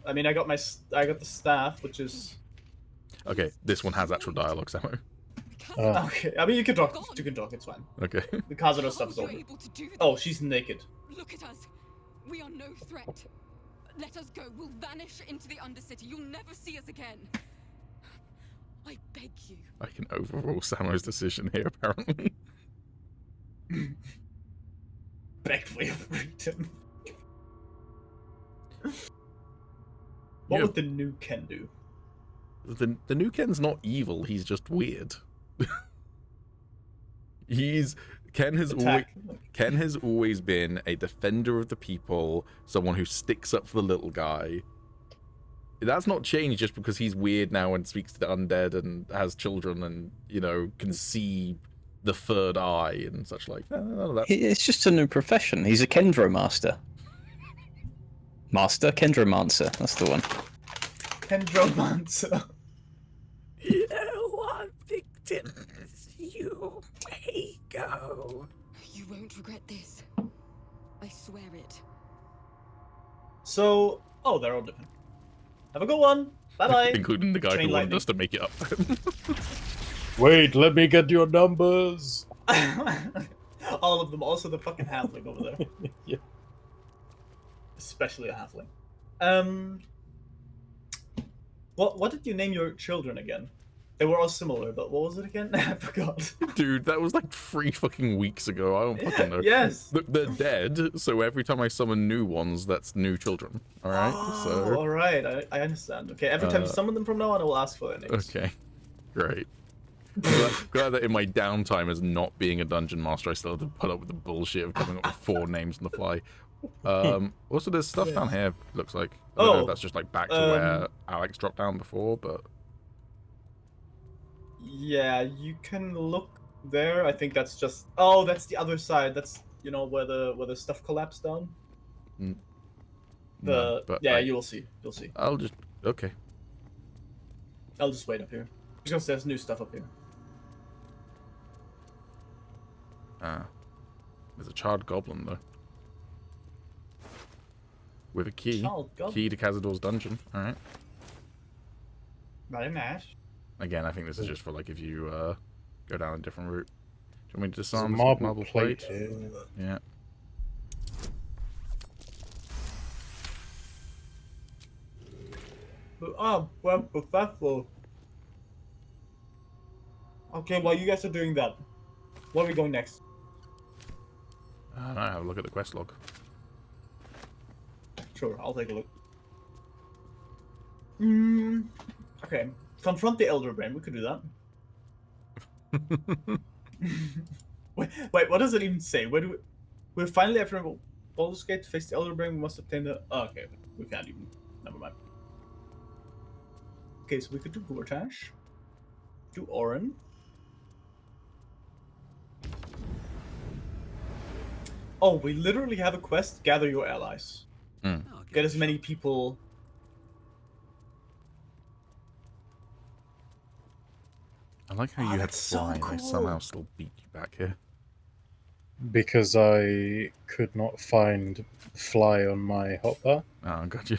B: I mean, I got the staff, which is...
C: Okay, this one has actual dialogue, Sammo.
B: Okay, I mean, you can talk, it's fine.
C: Okay.
B: The Cazador stuff is over. Oh, she's naked.
I: Look at us. We are no threat. Let us go. We'll vanish into the Undercity. You'll never see us again. I beg you.
C: I can overrule Sammo's decision here, apparently.
B: Beg for your freedom. What
C: Yeah.
B: would the new Ken do?
C: The new Ken's not evil, he's just weird. Ken has always been a defender of the people, someone who sticks up for the little guy. That's not changed just because he's weird now and speaks to the undead and has children and, you know, can see the third eye and such like. No, that's...
E: It's just a new profession. He's a Kendro master. Kendromancer. That's the one.
B: Kendromancer.
C: You want victims, you may go.
I: You won't regret this. I swear it.
B: So, oh, they're all different. Have a good one. Bye-bye.
C: Including the guy
B: Chain
C: who wanted
B: lightning.
C: us to make it up.
A: Wait, let me get your numbers.
B: All of them, also the fucking halfling over there.
A: Yeah.
B: Especially a halfling. What did you name your children again? They were all similar, but what was it again? I forgot.
C: Dude, that was like 3 fucking weeks ago. I don't fucking know.
B: Yes.
C: They're dead, so every time I summon new ones, that's new children. Alright?
B: Oh, alright, I understand. Okay, every time you summon them from now on, I will ask for their names.
C: Okay. Great. Glad that in my downtime as not being a dungeon master, I still have to put up with the bullshit of coming up with 4 names on the fly. Also, there's stuff down here, looks like. I don't know if that's just like back to where Alex dropped down before, but...
B: Yeah, you can look there. I think that's just... Oh, that's the other side. That's, you know, where the stuff collapsed down.
C: No, but
B: yeah, you will see. You'll see.
C: I'll just... Okay.
B: I'll just wait up here. Because there's new stuff up here.
C: There's a charred goblin, though. With a key.
B: Oh, God.
C: Key to Cazador's dungeon. Alright.
B: Very nice.
C: Again, I think this is just for, like, if you go down a different route. Do you want me to
A: There's a
C: disarm this
A: marble plate here.
C: Yeah.
B: Oh, well, successful. Okay, while you guys are doing that, where are we going next?
C: I don't know, have a look at the quest log.
B: Sure, I'll take a look. Okay. Confront the Elder Brain. We could do that. wait, what does it even say? Where do we're finally after Baldur's Gate to face the Elder Brain. We must obtain the. Oh, okay, we can't even. Never mind. Okay, so we could do Gortash. Do Orin. Oh, we literally have a quest. Gather your allies. Get as many people.
C: I like how you had
B: that's so
C: fly and I
B: cool.
C: somehow still beat you back here.
A: Because I could not find fly on my hotbar.
C: Oh, got you.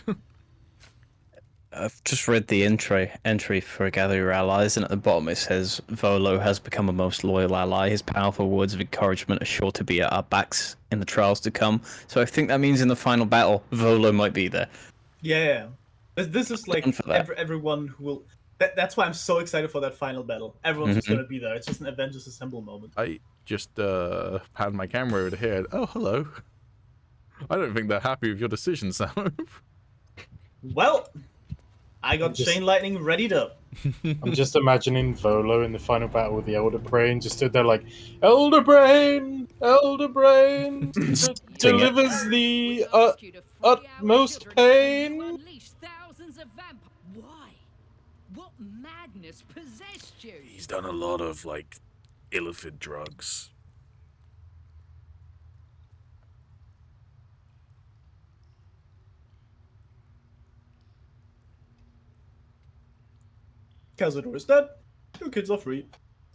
E: I've just read the entry for Gather Your Allies, and at the bottom it says, Volo has become a most loyal ally. His powerful words of encouragement are sure to be at our backs in the trials to come. So I think that means in the final battle, Volo might be there.
B: Yeah. This is like
E: For that.
B: everyone who will. That's why I'm so excited for that final battle. Everyone's just gonna be there. It's just an Avengers Assemble moment.
C: I just panned my camera over to here. Oh, hello. I don't think they're happy with your decision, Sammo.
B: Well, I got
A: Just-
B: Chain Lightning readied up.
A: I'm just imagining Volo in the final battle with the Elder Brain, just stood there like, Elder Brain delivers the utmost pain.
J: Why? What madness possessed you?
G: He's done a lot of, like, illicit drugs.
B: Cazador is dead. Your kids are free.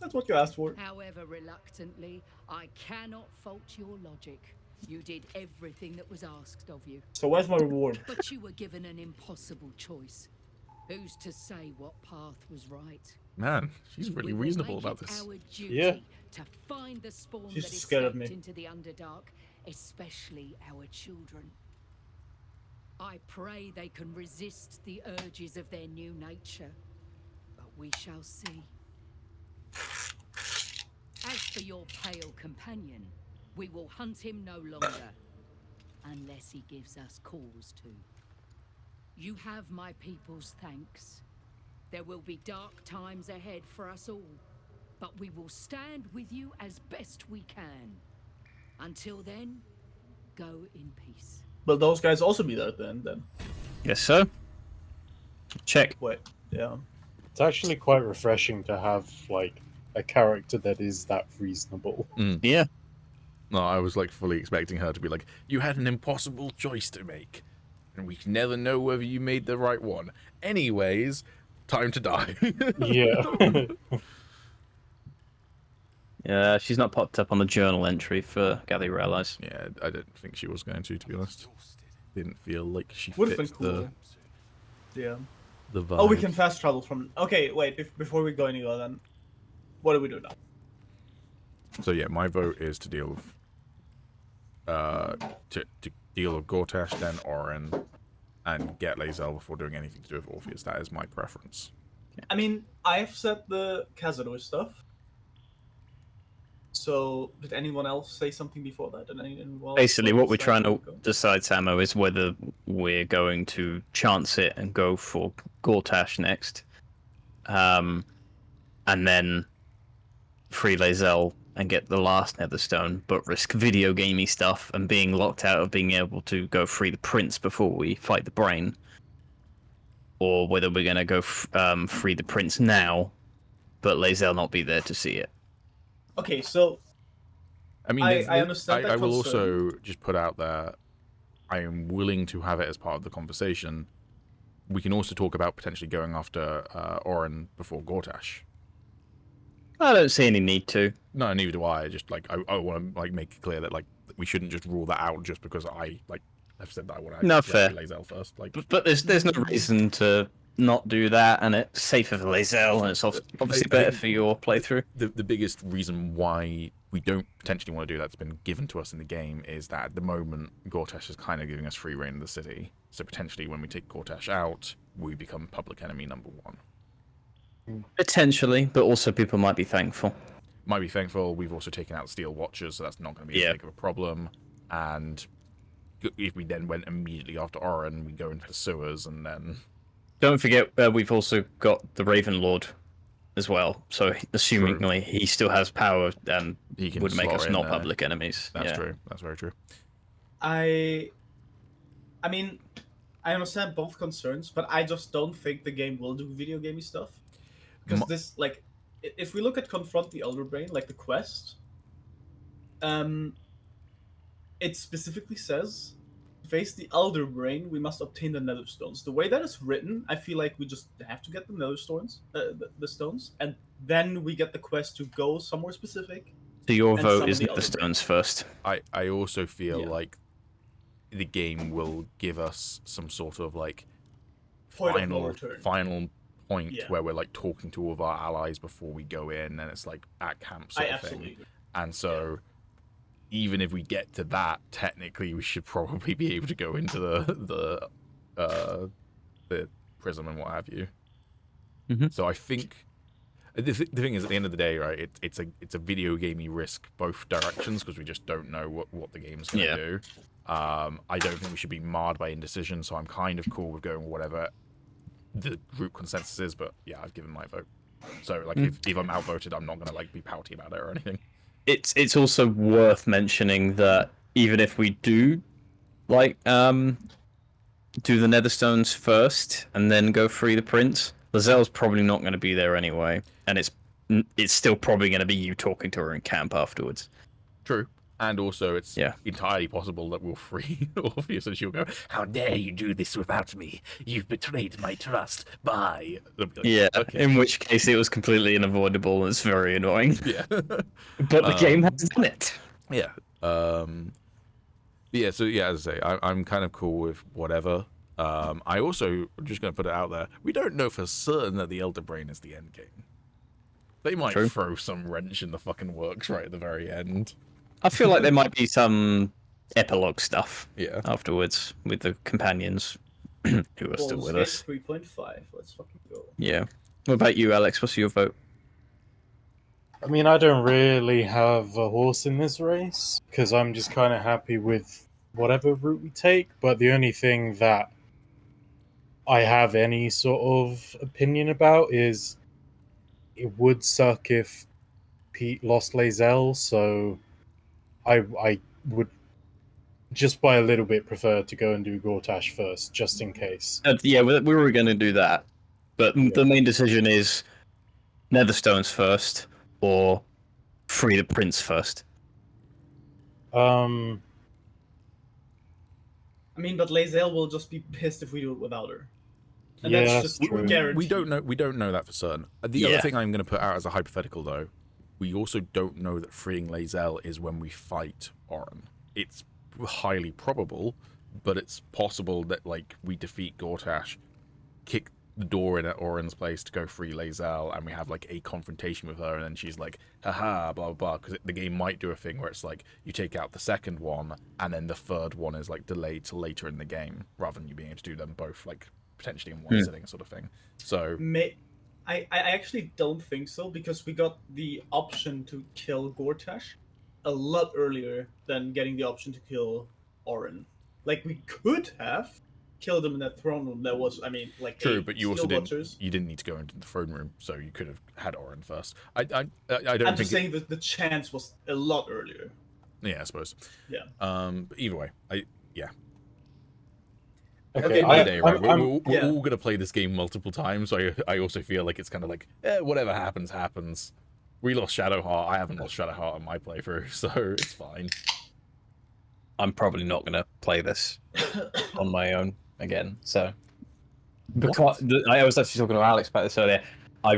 B: That's what you asked for.
J: However reluctantly, I cannot fault your logic. You did everything that was asked of you.
B: So where's my reward?
J: But you were given an impossible choice. Who's to say what path was right?
C: Man, she's really
J: We will
C: reasonable
J: make
C: about
J: it
C: this.
J: our duty
A: Yeah.
J: to find the spawn
B: She's
J: that
B: scared of
J: escaped
B: me.
J: into the Underdark, especially our children. I pray they can resist the urges of their new nature, but we shall see. As for your pale companion, we will hunt him no longer, unless he gives us cause to. You have my people's thanks. There will be dark times ahead for us all, but we will stand with you as best we can. Until then, go in peace.
B: Will those guys also be there then?
E: Yes, sir. Check.
B: Wait, yeah.
A: It's actually quite refreshing to have, like, a character that is that reasonable.
E: Yeah.
C: No, I was like fully expecting her to be like, you had an impossible choice to make, and we can never know whether you made the right one. Anyways, time to die.
A: Yeah.
E: Yeah, she's not popped up on the journal entry for Gather Your Allies.
C: Yeah, I didn't think she was going to be honest. Didn't feel like she
B: Would've been
C: fit
B: cool. Yeah.
C: the vibe.
B: Oh, we can fast travel from. Okay, wait. Before we go anywhere, then, what do we do now?
C: So yeah, my vote is to deal with to deal with Gortash, then Orin, and get Lae'zel before doing anything to do with Orpheus. That is my preference.
B: I mean, I've said the Cazador stuff. So, did anyone else say something before that? Did anyone else
E: Basically, what we're
B: decide
E: trying to
B: go?
E: decide, Sammo, is whether we're going to chance it and go for Gortash next, and then free Lae'zel and get the last Netherstone, but risk video gamey stuff and being locked out of being able to go free the Prince before we fight the Brain, or whether we're going to go free the Prince now, but Lae'zel not be there to see it.
B: Okay, so
C: I mean,
B: I understand that
C: I will
B: concern.
C: also just put out there, I am willing to have it as part of the conversation. We can also talk about potentially going after Orin before Gortash.
E: I don't see any need to.
C: No, neither do I. Just like I want to like make it clear that like we shouldn't just rule that out just because I like I've said that I want to
E: No, fair.
C: Lae'zel first. Like,
E: But there's no reason to not do that, and it's safer for Lae'zel, and it's obviously better for your playthrough.
C: The biggest reason why we don't potentially want to do that's been given to us in the game is that at the moment Gortash is kind of giving us free reign of the city. So potentially when we take Gortash out, we become public enemy number 1.
E: Potentially, but also people might be thankful.
C: Might be thankful. We've also taken out Steel Watchers, so that's not going to be as big of a problem. And if we then went immediately after Orin, we go into the sewers, and then...
E: Don't forget, we've also got the Raven Lord as well. So, assumingly, he still has power and
C: he can
E: would make us not
C: there.
E: public enemies.
C: That's true. That's very true.
B: I mean, I understand both concerns, but I just don't think the game will do video gamey stuff. Because this, like, if we look at Confront the Elder Brain, like the quest, it specifically says, to face the Elder Brain, we must obtain the Nether Stones. The way that is written, I feel like we just have to get the Nether Stones, the stones, and then we get the quest to go somewhere specific.
E: So your vote is Nether Stones first.
C: I also feel like the game will give us some sort of like final point where we're like talking to all of our allies before we go in, and it's like at camp sort of thing. Agree. And so even if we get to that, technically we should probably be able to go into the prism and what have you. So I think the thing is, at the end of the day, right, it's a video gamey risk both directions, because we just don't know what the game's going to do. I don't think we should be marred by indecision, so I'm kind of cool with going with whatever the group consensus is, but yeah, I've given my vote. So like if I'm outvoted, I'm not going to like be pouty about it or anything.
E: It's also worth mentioning that even if we do like do the Netherstones first and then go free the prince, Lae'zel's probably not going to be there anyway, and it's still probably going to be you talking to her in camp afterwards.
C: True. And also, it's entirely possible that we'll free Orpheus, and she'll go, "How dare you do this without me? You've betrayed my trust. Bye."
E: Like, okay. In which case it was completely unavoidable, and it's very annoying.
C: Yeah.
E: But the game has done it.
C: Yeah. Yeah, so yeah, as I say, I'm kind of cool with whatever. I also, I'm just going to put it out there, we don't know for certain that the Elder Brain is the end game. They might throw some wrench in the fucking works right at the very end.
E: I feel like there might be some epilogue stuff afterwards with the companions who are still with us.
B: 3.5. Let's fucking go.
E: Yeah. What about you, Alex? What's your vote?
A: I mean, I don't really have a horse in this race, because I'm just kind of happy with whatever route we take, but the only thing that I have any sort of opinion about is it would suck if Pete lost Lae'zel, so I would just by a little bit prefer to go and do Gortash first, just in case.
E: Yeah, we were going to do that, but the main decision is Netherstones first or free the prince first.
B: I mean, but Lae'zel will just be pissed if we do it without her. And that's just guaranteed.
C: We don't know that for certain. The other thing I'm going to put out as a hypothetical, though, we also don't know that freeing Lae'zel is when we fight Orin. It's highly probable, but it's possible that like we defeat Gortash, kick the door in at Orin's place to go free Lae'zel, and we have like a confrontation with her, and then she's like, haha, blah, blah, blah, because the game might do a thing where it's like, you take out the second one, and then the third one is like delayed to later in the game, rather than you being able to do them both like potentially in one sitting sort of thing. So
B: I actually don't think so, because we got the option to kill Gortash a lot earlier than getting the option to kill Orin. Like, we could have killed him in that throne room. That was, I mean, like,
C: true, but you also didn't need to go into the throne room, so you could have had Orin first. I'm
B: just saying that the chance was a lot earlier.
C: Yeah, I suppose.
B: Yeah.
C: But either way,
A: Okay,
C: we're all going to play this game multiple times, so I also feel like it's kind of like, whatever happens, happens. We lost Shadowheart. I haven't lost Shadowheart on my playthrough, so it's fine.
E: I'm probably not going to play this on my own again, so... Because I was actually talking to Alex about this earlier. I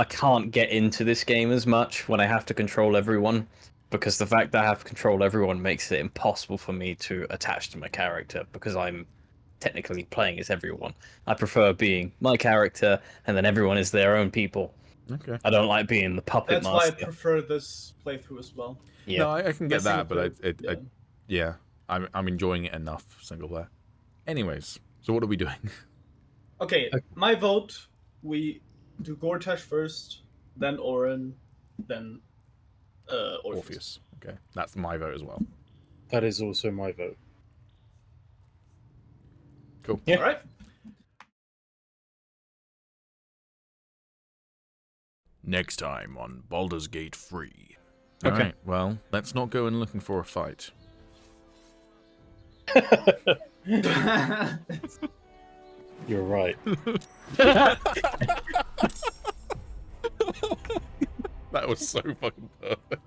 E: can't get into this game as much when I have to control everyone. because the fact that I have control of everyone makes it impossible for me to attach to my character, because I'm technically playing as everyone. I prefer being my character, and then everyone is their own people.
C: Okay.
E: I don't like being the puppet
B: That's why I
E: master.
B: prefer this playthrough as well.
E: Yeah.
C: No, I can get
B: My
C: that, but
B: single
C: yeah, I'm enjoying it enough single player. Anyways, so what are we doing?
B: Okay, my vote. We do Gortash first, then Orin, then Orpheus.
C: Okay, that's my vote as well.
A: That is also my vote.
C: Cool.
A: Yeah.
B: All right.
C: Next time on Baldur's Gate 3.
E: Okay.
C: Alright, well, let's not go in looking for a fight.
A: You're right.
C: That was so fucking perfect.